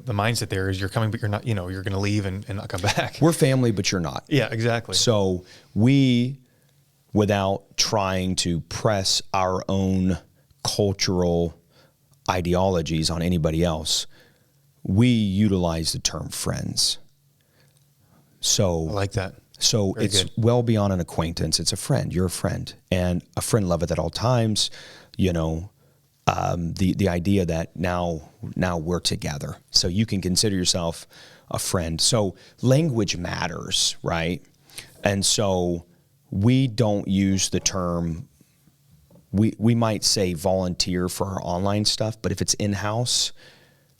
mindset there is you're coming, but you're not. You're going to leave and not come back. We're family, but you're not. Yeah, exactly. So we, without trying to press our own cultural ideologies on anybody else, we utilize the term friends. So I like that. So Very it's good. well beyond an acquaintance. It's a friend. You're a friend, and a friend loveth at all times. The idea that now we're together, so you can consider yourself a friend. So language matters, right? And so we don't use the term. We might say volunteer for our online stuff, but if it's in-house,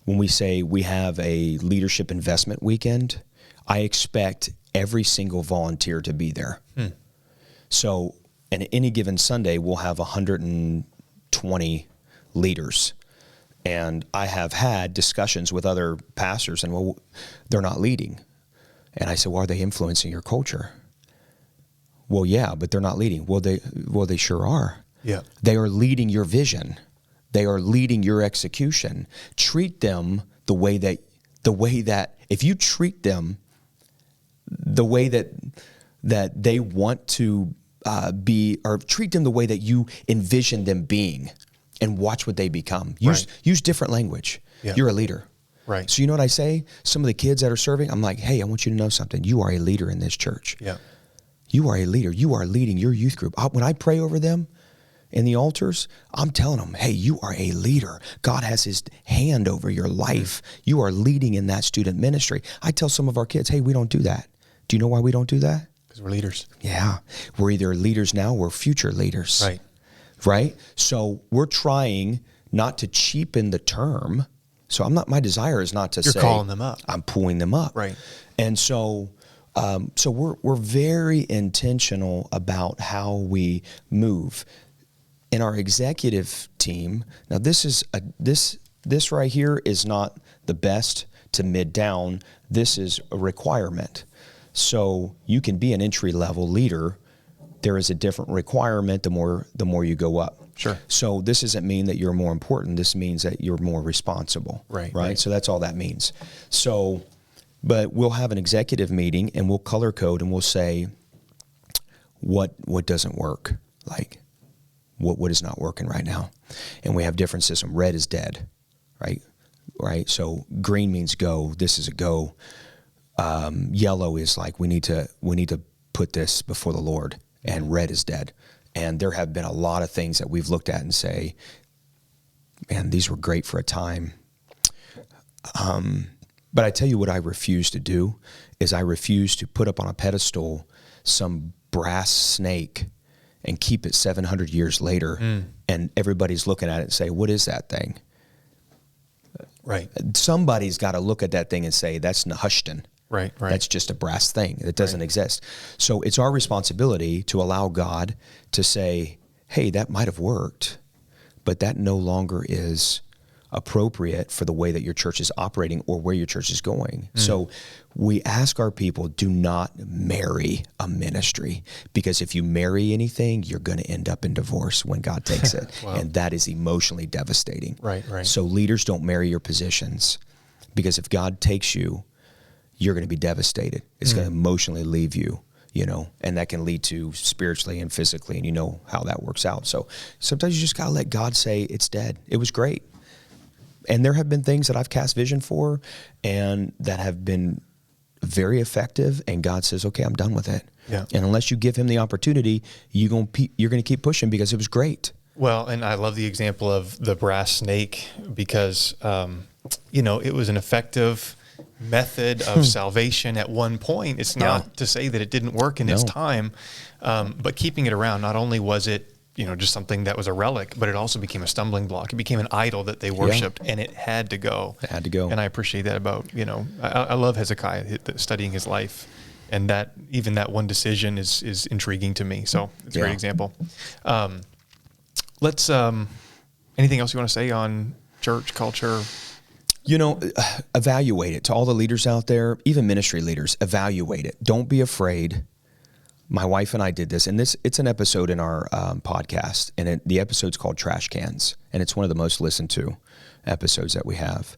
when we say we have a leadership investment weekend, I expect every single volunteer to be there. So, and any given Sunday, we'll have 120 leaders. And I have had discussions with other pastors, and well, they're not leading. And I said, well, are they influencing your culture? Well, yeah, but they're not leading. Well, they sure are. Yeah. They are leading your vision. They are leading your execution. Treat them the way that if you treat them the way that they want to be, or treat them the way that you envision them being, and watch what they become. Use different language. Yeah. You're a leader. Right. So you know what I say? Some of the kids that are serving, I'm like, hey, I want you to know something. You are a leader in this church. Yeah. You are a leader. You are leading your youth group. When I pray over them in the altars, I'm telling them, hey, you are a leader. God has his hand over your life. You are leading in that student ministry. I tell some of our kids, hey, we don't do that. Do you know why we don't do that? Because we're leaders. Yeah. We're either leaders now or future leaders. Right. Right? So we're trying not to cheapen the term. So my desire is not to say. You're calling them up. I'm pulling them up. Right. And so we're very intentional about how we move. In our executive team, now this right here is not the best to mid down. This is a requirement. So you can be an entry level leader. There is a different requirement the more you go up. Sure. So this doesn't mean that you're more important. This means that you're more responsible. Right. So that's all that means. So, but we'll have an executive meeting and we'll color code and we'll say what doesn't work, like what is not working right now, and we have different systems. Red is dead, right. So green means go. This is a go. Yellow is like we need to put this before the Lord, and red is dead. And there have been a lot of things that we've looked at and say, man, these were great for a time, But I tell you what I refuse to do is I refuse to put up on a pedestal some brass snake and keep it 700 years later, and everybody's looking at it and say, what is that thing? Right. Somebody's got to look at that thing and say, that's Nehushtan. Right. That's just a brass thing. It doesn't exist. So it's our responsibility to allow God to say, hey, that might have worked, but that no longer is appropriate for the way that your church is operating or where your church is going. So we ask our people, do not marry a ministry, because if you marry anything, you're going to end up in divorce when God takes it. Wow. And that is emotionally devastating. Right. So leaders don't marry your positions, because if God takes you, you're going to be devastated. It's going to emotionally leave you, and that can lead to spiritually and physically, and you know how that works out. So sometimes you just got to let God say it's dead. It was great. And there have been things that I've cast vision for and that have been very effective, and God says, okay, I'm done with it. Yeah. And unless you give him the opportunity, you're going to keep pushing because it was great. Well, and I love the example of the brass snake because, it was an effective method of salvation at one point. It's not to say that it didn't work in its time, but keeping it around, not only was it just something that was a relic, but it also became a stumbling block. It became an idol that they worshiped, and it had to go. It had to go. And I appreciate that about, I love Hezekiah, studying his life, and that even that one decision is intriguing to me. So it's a great example. Let's, anything else you want to say on church culture? Evaluate it. To all the leaders out there, even ministry leaders, evaluate it. Don't be afraid. My wife and I did this, and it's an episode in our podcast, and the episode's called Trash Cans, and it's one of the most listened to episodes that we have.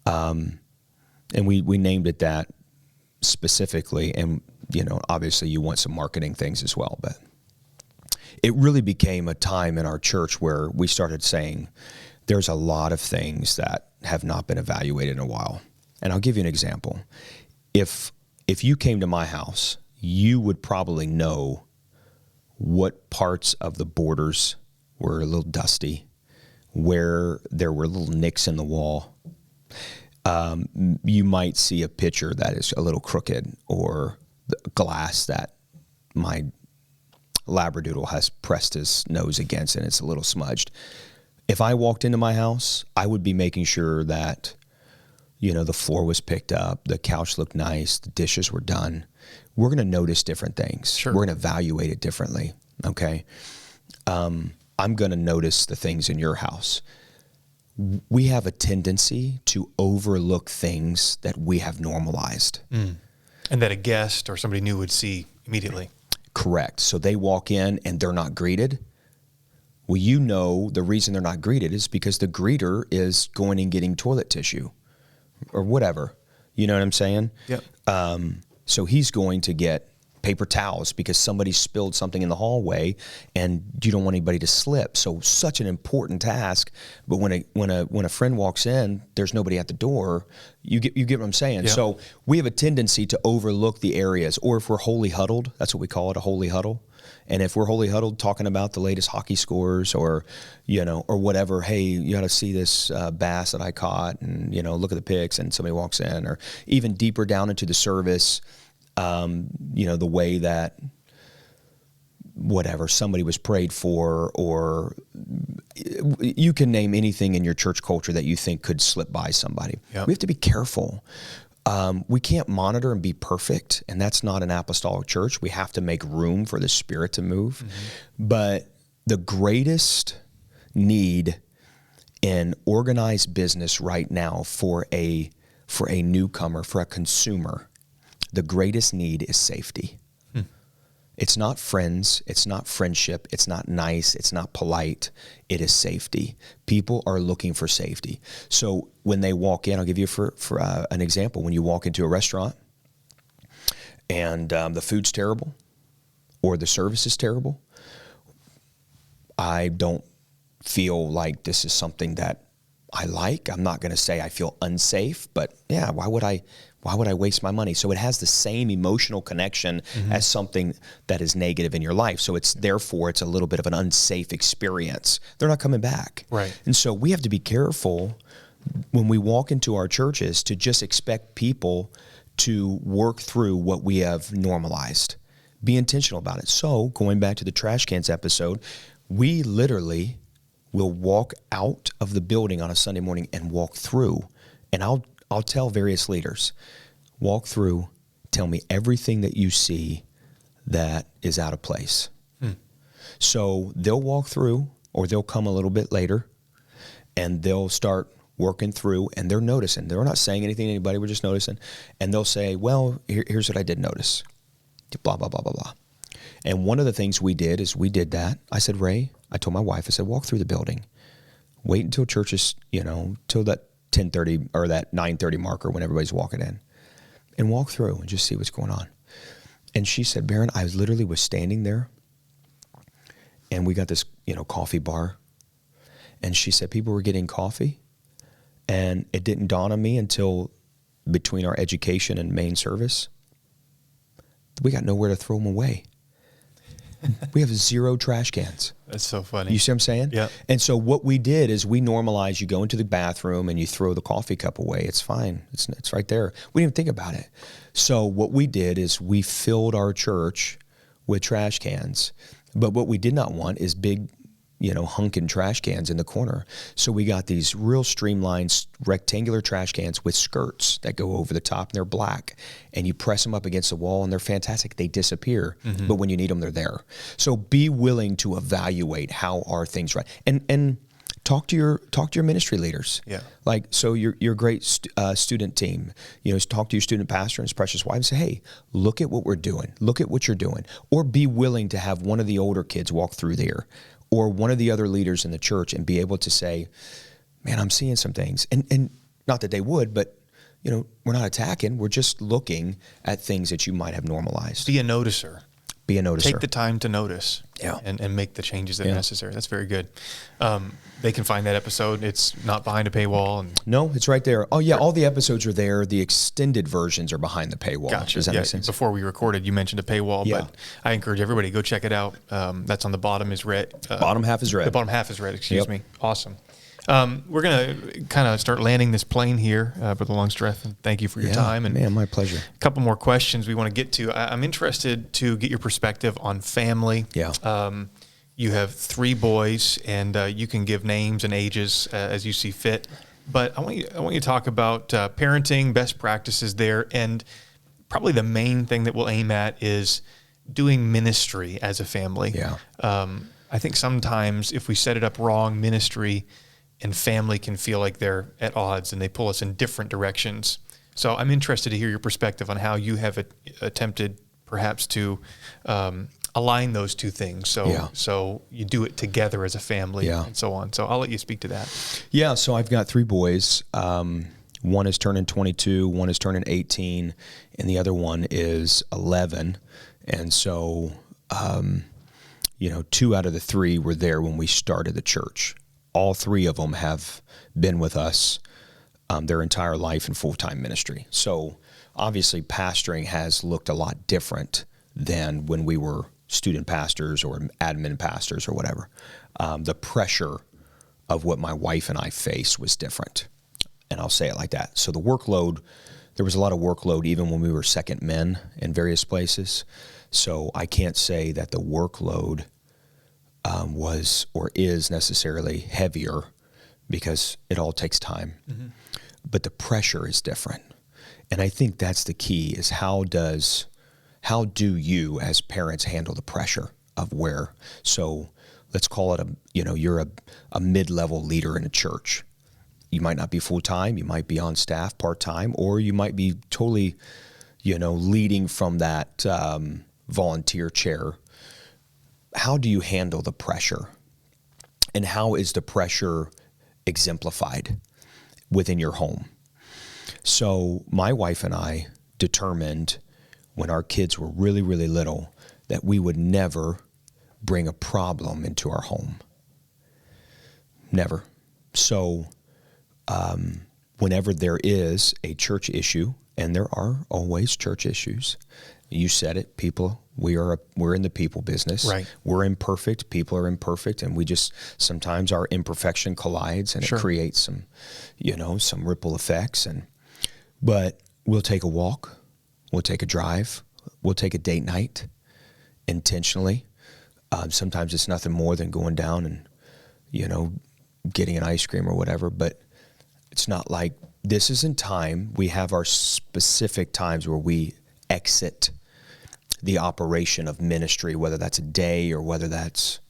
And we named it that specifically, and, obviously you want some marketing things as well, but it really became a time in our church where we started saying there's a lot of things that have not been evaluated in a while. And I'll give you an example. If you came to my house, you would probably know what parts of the borders were a little dusty, where there were little nicks in the wall. You might see a picture that is a little crooked, or the glass that my Labradoodle has pressed his nose against and it's a little smudged. If I walked into my house, I would be making sure that, the floor was picked up, the couch looked nice, the dishes were done. We're going to notice different things. Sure. We're going to evaluate it differently. Okay. I'm going to notice the things in your house. We have a tendency to overlook things that we have normalized. And that a guest or somebody new would see immediately. Correct. So they walk in and they're not greeted. Well, the reason they're not greeted is because the greeter is going and getting toilet tissue or whatever. You know what I'm saying? Yep. So he's going to get paper towels because somebody spilled something in the hallway and you don't want anybody to slip. So such an important task. But when a friend walks in, there's nobody at the door. You get what I'm saying? Yeah. So we have a tendency to overlook the areas, or if we're holy huddled, that's what we call it, a holy huddle. And if we're holy huddled talking about the latest hockey scores or whatever, hey, you got to see this bass that I caught and, look at the pics, and somebody walks in, or even deeper down into the service, the way that whatever, somebody was prayed for, or you can name anything in your church culture that you think could slip by somebody. Yep. We have to be careful. We can't monitor and be perfect, and that's not an apostolic church. We have to make room for the Spirit to move. Mm-hmm. But the greatest need in organized business right now for a newcomer, for a consumer, the greatest need is safety. It's not friends, it's not friendship, it's not nice, it's not polite, it is safety. People are looking for safety. So when they walk in, I'll give you for an example. When you walk into a restaurant and the food's terrible or the service is terrible, I don't feel like this is something that I like. I'm not going to say I feel unsafe, but yeah, why would I waste my money? So it has the same emotional connection as something that is negative in your life. So it's a little bit of an unsafe experience. They're not coming back. Right. And so we have to be careful when we walk into our churches to just expect people to work through what we have normalized. Be intentional about it. So going back to the trash cans episode, we literally will walk out of the building on a Sunday morning and walk through. And I'll tell various leaders, walk through, tell me everything that you see that is out of place. So they'll walk through, or they'll come a little bit later, and they'll start working through, and they're noticing. They're not saying anything to anybody, we're just noticing. And they'll say, well, here's what I did notice. Blah, blah, blah, blah, blah. And one of the things we did is we did that. I said, Ray, I told my wife, I said, walk through the building. Wait until church is, till that 10:30 or that 9:30 marker when everybody's walking in. And walk through and just see what's going on. And she said, Barron, I literally was standing there, and we got this, coffee bar. And she said people were getting coffee, and it didn't dawn on me until between our education and main service, we got nowhere to throw them away. We have 0 trash cans. That's so funny. You see what I'm saying? Yeah. And so what we did is we normalized, you go into the bathroom and you throw the coffee cup away. It's fine. It's right there. We didn't even think about it. So what we did is we filled our church with trash cans. But what we did not want is big, hunking trash cans in the corner. So we got these real streamlined rectangular trash cans with skirts that go over the top, and they're black. And you press them up against the wall, and they're fantastic. They disappear, but when you need them, they're there. So be willing to evaluate how are things right, and talk to your ministry leaders. Yeah. Like, so your great student team, talk to your student pastor and his precious wife and say, hey, look at what we're doing. Look at what you're doing. Or be willing to have one of the older kids walk through there, or one of the other leaders in the church, and be able to say, man, I'm seeing some things. And not that they would, but, we're not attacking. We're just looking at things that you might have normalized. Be a noticer. Be a noticer. Take the time to notice, and make the changes that are necessary. That's very good. They can find that episode. It's not behind a paywall. No, it's right there. Oh, yeah, all the episodes are there. The extended versions are behind the paywall. Gotcha. Does that make sense? Before we recorded, you mentioned a paywall, but I encourage everybody to go check it out. That's on the bottom is red. Bottom half is red. The bottom half is red, excuse me. Awesome. We're going to kind of start landing this plane here, Brother Longstreth, and thank you for your time. And man, my pleasure. A couple more questions we want to get to. I'm interested to get your perspective on family. Yeah. You have 3 boys, and you can give names and ages as you see fit. But I want you to talk about parenting, best practices there, and probably the main thing that we'll aim at is doing ministry as a family. Yeah. I think sometimes if we set it up wrong, ministry and family can feel like they're at odds and they pull us in different directions. So I'm interested to hear your perspective on how you have attempted perhaps to align those two things. So you do it together as a family and so on. So I'll let you speak to that. Yeah. So I've got 3 boys. One is turning 22, one is turning 18, and the other one is 11. And so, 2 out of the 3 were there when we started the church. All 3 of them have been with us their entire life in full-time ministry. So obviously pastoring has looked a lot different than when we were student pastors or admin pastors or whatever. The pressure of what my wife and I face was different, and I'll say it like that. So the workload, there was a lot of workload even when we were second men in various places. So I can't say that the workload was or is necessarily heavier, because it all takes time. Mm-hmm. But the pressure is different. And I think that's the key, is how do you as parents handle the pressure of where? So let's call it you're a mid-level leader in a church. You might not be full-time, you might be on staff part-time, or you might be totally, leading from that volunteer chair. How do you handle the pressure? And how is the pressure exemplified within your home? So my wife and I determined when our kids were really, really little that we would never bring a problem into our home. Never. So whenever there is a church issue, and there are always church issues, You said it, people. We're in the people business. Right. We're imperfect. People are imperfect, and we just sometimes our imperfection collides, and Sure. it creates some ripple effects. But we'll take a walk, we'll take a drive, we'll take a date night intentionally. Sometimes it's nothing more than going down and getting an ice cream or whatever. But it's not like this isn't time. We have our specific times where we exit the operation of ministry, whether that's a day or whether that's,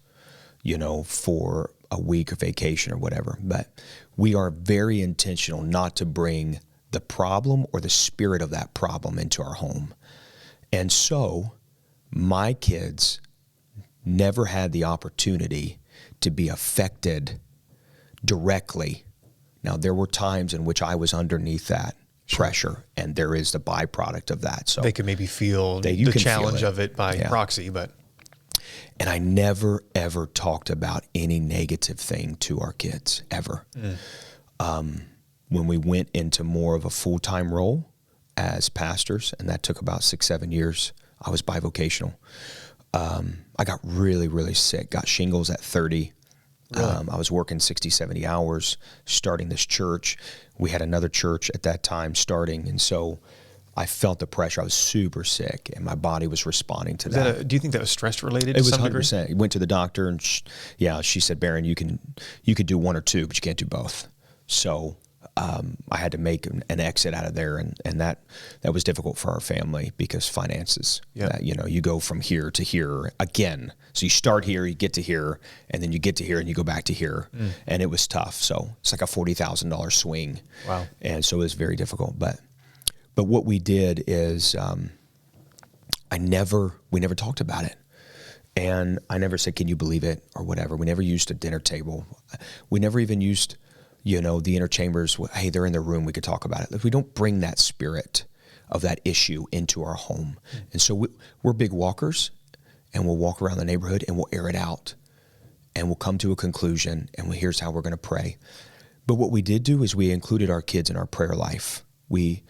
for a week of vacation or whatever. But we are very intentional not to bring the problem or the spirit of that problem into our home. And so my kids never had the opportunity to be affected directly. Now, there were times in which I was underneath that pressure, and there is the byproduct of that. So they could maybe feel the challenge of it by proxy, but. And I never, ever talked about any negative thing to our kids, ever. When we went into more of a full-time role as pastors, and that took about 6-7 years, I was bivocational. I got really, really sick, got shingles at 30. Really? I was working 60, 70 hours starting this church. We had another church at that time starting, and so I felt the pressure. I was super sick, and my body was responding to that. Do you think that was stress related? It was 100%. Degree? Went to the doctor, and she said, Barron, you could do one or two, but you can't do both. So I had to make an exit out of there, and that was difficult for our family because finances. Yeah. You go from here to here again. So you start here, you get to here, and then you get to here, and you go back to here, and it was tough. So it's like a $40,000 swing. Wow. And so it was very difficult. But what we did is we never talked about it. And I never said, can you believe it, or whatever. We never used a dinner table. We never even used, the inner chambers. Hey, they're in their room. We could talk about it. We don't bring that spirit of that issue into our home. And so we're big walkers, and we'll walk around the neighborhood and we'll air it out, and we'll come to a conclusion, and here's how we're going to pray. But what we did do is we included our kids in our prayer life. Hey,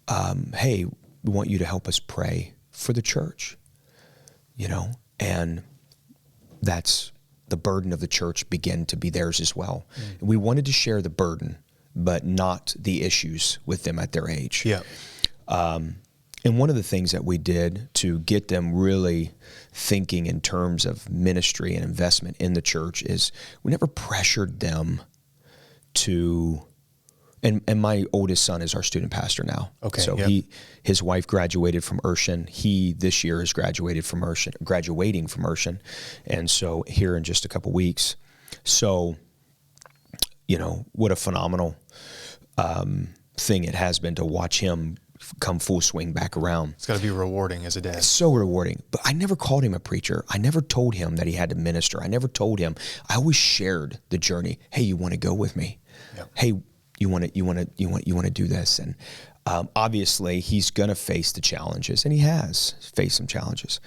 we want you to help us pray for the church, and that's the burden of the church began to be theirs as well. We wanted to share the burden, but not the issues with them at their age. Yeah. And one of the things that we did to get them really thinking in terms of ministry and investment in the church is we never pressured them to, and my oldest son is our student pastor now. Okay. So his wife graduated from Urshan. He this year is graduating from Urshan. And so here in just a couple weeks. So, what a phenomenal thing it has been to watch him come full swing back around. It's got to be rewarding as a dad. It's so rewarding. But I never called him a preacher. I never told him that he had to minister. I never told him. I always shared the journey. Hey, you want to go with me? Yep. Hey, you want to do this? And obviously, he's going to face the challenges, and he has faced some challenges.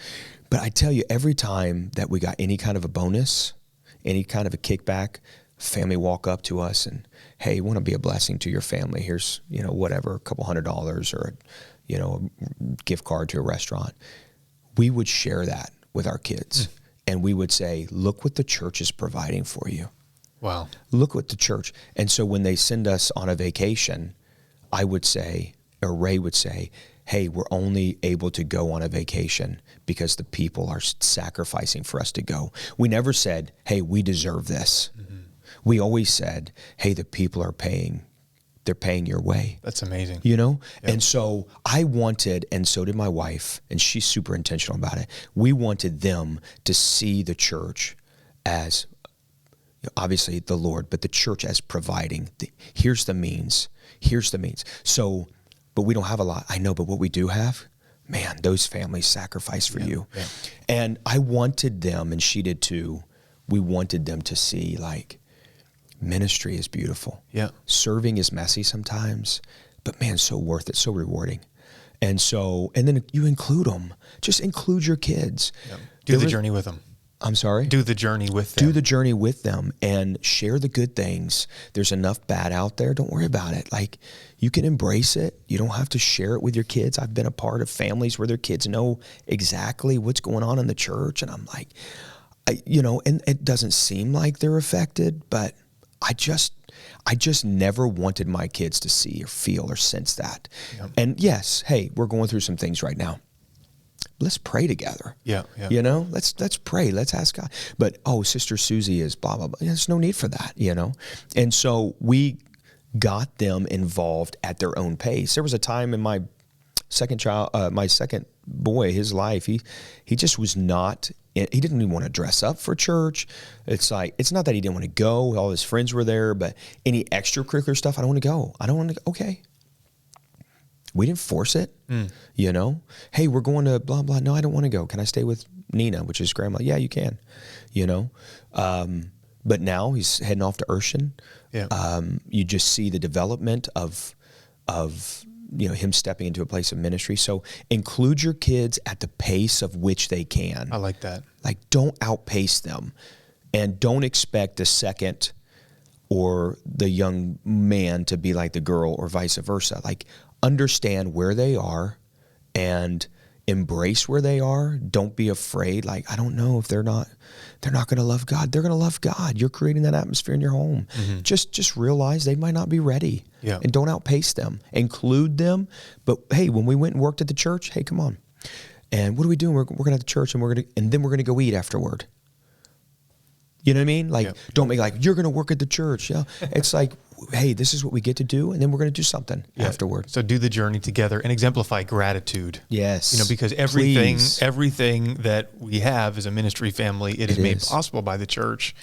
But I tell you, every time that we got any kind of a bonus, any kind of a kickback, family walk up to us and, hey, you want to be a blessing to your family? Here's, whatever, a couple $100 or, a gift card to a restaurant. We would share that with our kids. And we would say, look what the church is providing for you. Wow. Look what the church. And so when they send us on a vacation, I would say, or Ray would say, hey, we're only able to go on a vacation because the people are sacrificing for us to go. We never said, hey, we deserve this. We always said, hey, the people are paying. They're paying your way. That's amazing. Yep. And so I wanted, and so did my wife, and she's super intentional about it. We wanted them to see the church as, obviously the Lord, but the church as providing. Here's the means. So, but we don't have a lot. I know, but what we do have, man, those families sacrifice for you. Yeah. And I wanted them, and she did too, we wanted them to see ministry is beautiful. Yeah. Serving is messy sometimes, but man, so worth it, so rewarding. And then you include them. Just include your kids. Yep. Do the journey with them. I'm sorry? Do the journey with them. Do the journey with them and share the good things. There's enough bad out there. Don't worry about it. Like, you can embrace it. You don't have to share it with your kids. I've been a part of families where their kids know exactly what's going on in the church. And I'm like, and it doesn't seem like they're affected, but I just never wanted my kids to see or feel or sense that. Yep. And yes, hey, we're going through some things right now. Let's pray together. Yeah. Let's pray. Let's ask God. But, Sister Susie is blah, blah, blah. There's no need for that, And so we got them involved at their own pace. There was a time in my second boy, his life, he just was not, he didn't even want to dress up for church. It's not that he didn't want to go. All his friends were there, but any extracurricular stuff, I don't want to go. Okay. We didn't force it, Hey, we're going to blah, blah. No, I don't want to go. Can I stay with Nina, which is grandma? Yeah, you can, But now he's heading off to Urshan. Yeah. You just see the development of him stepping into a place of ministry. So include your kids at the pace of which they can. I like that. Like, don't outpace them, and don't expect the second or the young man to be like the girl or vice versa. Like, understand where they are and embrace where they are. Don't be afraid. Like, I don't know if they're not going to love God. They're going to love God. You're creating that atmosphere in your home. Mm-hmm. Just realize they might not be ready. Yeah. And don't outpace them. Include them. But hey, when we went and worked at the church, hey, come on. And what are we doing? We're going to have the church, and then we're going to go eat afterward. You know what I mean? Like, Don't make like, you're going to work at the church. Yeah. It's like, hey, this is what we get to do, and then we're going to do something afterward. So do the journey together and exemplify gratitude. Yes. Because everything that we have as a ministry family, it is made possible by the church,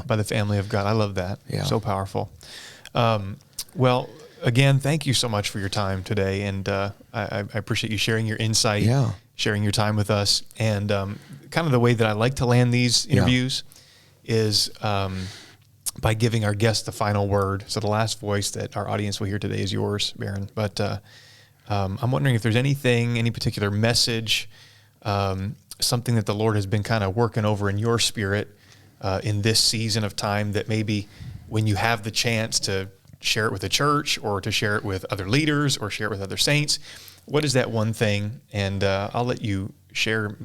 by the family of God. I love that. Yeah. So powerful. Well, again, thank you so much for your time today, and I appreciate you sharing your insight, sharing your time with us, and kind of the way that I like to land these interviews is by giving our guests the final word. So the last voice that our audience will hear today is yours, Barron. But I'm wondering if there's any particular message, something that the Lord has been kind of working over in your spirit in this season of time, that maybe when you have the chance to share it with the church or to share it with other leaders or share it with other saints, what is that one thing? And I'll let you share,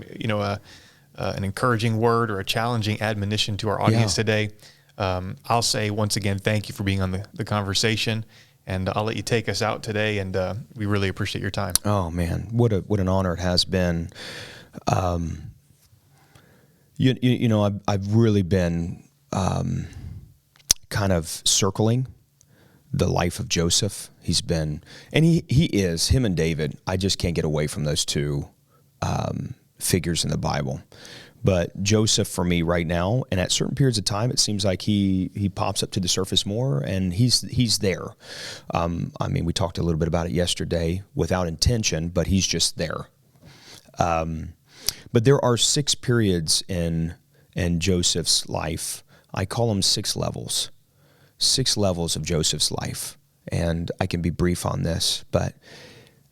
an encouraging word or a challenging admonition to our audience today. I'll say once again, thank you for being on the conversation, and I'll let you take us out today, and we really appreciate your time. Oh man, what an honor it has been. I've really been kind of circling the life of Joseph. He's been, and him and David, I just can't get away from those two figures in the Bible. But Joseph, for me right now, and at certain periods of time, it seems like he pops up to the surface more, and he's there. We talked a little bit about it yesterday without intention, but he's just there. But there are 6 periods in Joseph's life. I call them 6 levels. 6 levels of Joseph's life. And I can be brief on this, but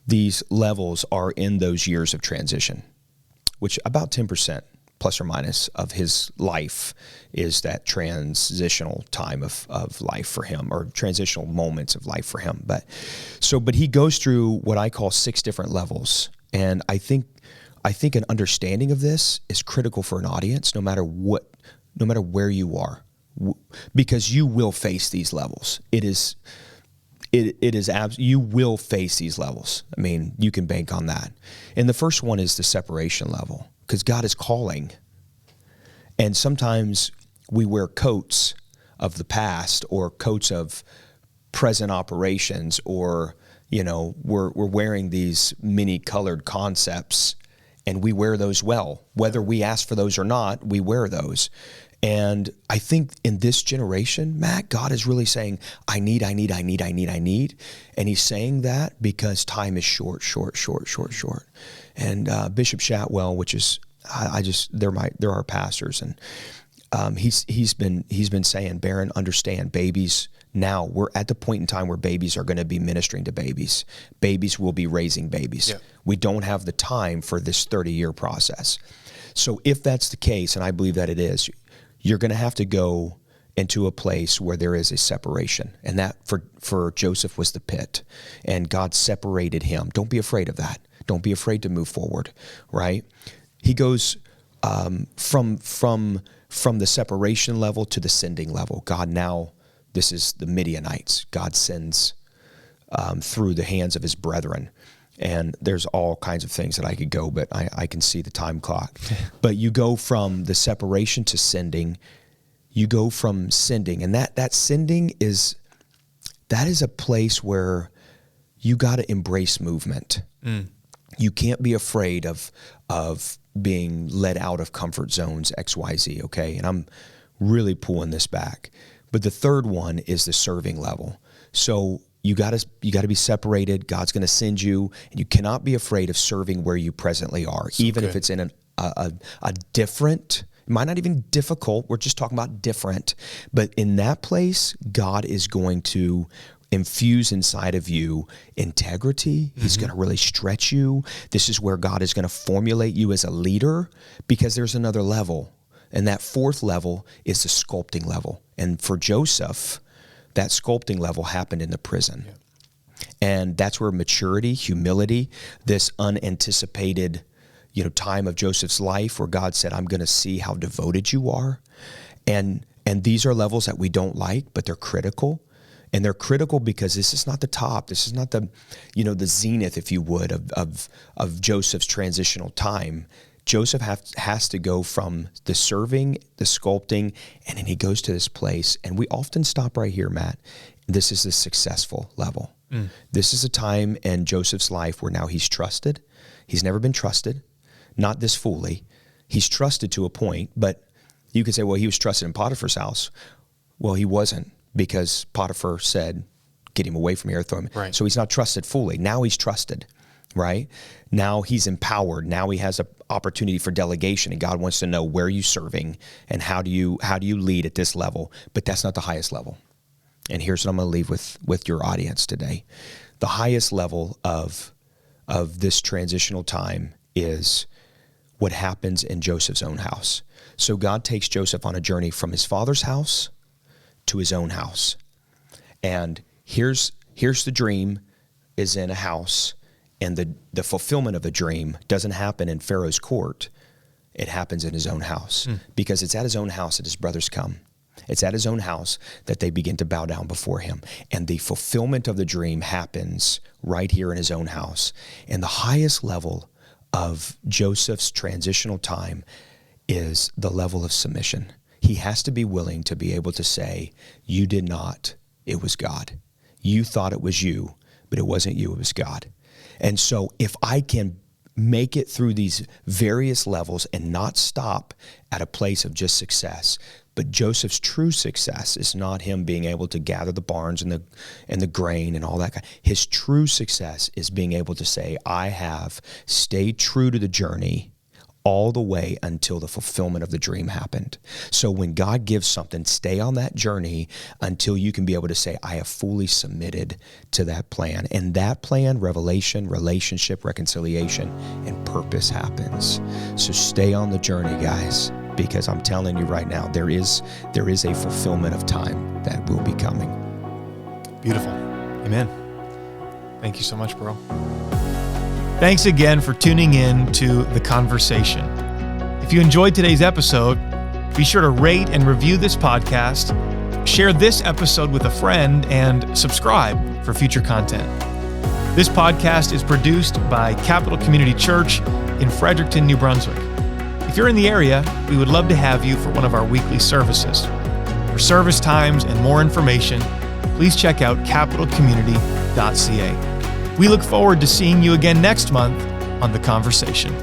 these levels are in those years of transition, which about 10% plus or minus of his life is that transitional time of life for him, or transitional moments of life for him. But he goes through what I call 6 different levels. And I think an understanding of this is critical for an audience, no matter where you are, because you will face these levels. You will face these levels. I mean, you can bank on that. And the first one is the separation level, because God is calling. And sometimes we wear coats of the past or coats of present operations, or, we're wearing these many colored concepts, and we wear those well. Whether we ask for those or not, we wear those. And I think in this generation, Matt, God is really saying, I need. And he's saying that because time is short. And Bishop Shatwell, which is, they're our pastors. And he's been saying, Barron, understand, babies, now we're at the point in time where babies are going to be ministering to babies. Babies will be raising babies. Yeah. We don't have the time for this 30-year process. So if that's the case, and I believe that it is, you're going to have to go into a place where there is a separation. And that for Joseph was the pit. And God separated him. Don't be afraid of that. Don't be afraid to move forward, right? He goes from the separation level to the sending level. God now, this is the Midianites. God sends through the hands of his brethren. And there's all kinds of things that I could go, but I can see the time clock. But you go from the separation to sending. You go from sending, and that sending is a place where you got to embrace movement. You can't be afraid of being led out of comfort zones, XYZ, okay? And I'm really pulling this back. But the third one is the serving level. So you got to be separated. God's going to send you, and you cannot be afraid of serving where you presently are, so even if it's in a different. It might not even difficult. We're just talking about different. But in that place, God is going to infuse inside of you integrity. He's going to really stretch you. This is where God is going to formulate you as a leader, because there's another level. And that fourth level is the sculpting level. And for Joseph, that sculpting level happened in the prison. Yeah. And that's where maturity, humility, this unanticipated time of Joseph's life where God said, I'm going to see how devoted you are. And these are levels that we don't like, but they're critical. And they're critical because this is not the top. This is not the zenith, if you would, of Joseph's transitional time. Joseph has to go from the serving, the sculpting, and then he goes to this place. And we often stop right here, Matt. This is the successful level. This is a time in Joseph's life where now he's trusted. He's never been trusted. Not this fully. He's trusted to a point, but you could say, well, he was trusted in Potiphar's house. Well, he wasn't, because Potiphar said, get him away from here, throw him. Right. So he's not trusted fully. Now he's trusted, right? Now he's empowered. Now he has an opportunity for delegation, and God wants to know, where are you serving and how do you lead at this level? But that's not the highest level. And here's what I'm going to leave with your audience today. The highest level of this transitional time is what happens in Joseph's own house. So God takes Joseph on a journey from his father's house to his own house. And here's the dream is in a house, and the fulfillment of the dream doesn't happen in Pharaoh's court. It happens in his own house, because it's at his own house that his brothers come. It's at his own house that they begin to bow down before him. And the fulfillment of the dream happens right here in his own house. And the highest level of Joseph's transitional time is the level of submission. He has to be willing to be able to say, you did not, it was God. You thought it was you, but it wasn't you, it was God. And so if I can make it through these various levels and not stop at a place of just success, but Joseph's true success is not him being able to gather the barns and the grain and all that. His true success is being able to say, I have stayed true to the journey all the way until the fulfillment of the dream happened. So when God gives something, stay on that journey until you can be able to say, I have fully submitted to that plan. And that plan, revelation, relationship, reconciliation, and purpose happens. So stay on the journey, guys, because I'm telling you right now, there is a fulfillment of time that will be coming. Beautiful. Amen. Thank you so much, bro. Thanks again for tuning in to The Conversation. If you enjoyed today's episode, be sure to rate and review this podcast, share this episode with a friend, and subscribe for future content. This podcast is produced by Capital Community Church in Fredericton, New Brunswick. If you're in the area, we would love to have you for one of our weekly services. For service times and more information, please check out capitalcommunity.ca. We look forward to seeing you again next month on The Conversation.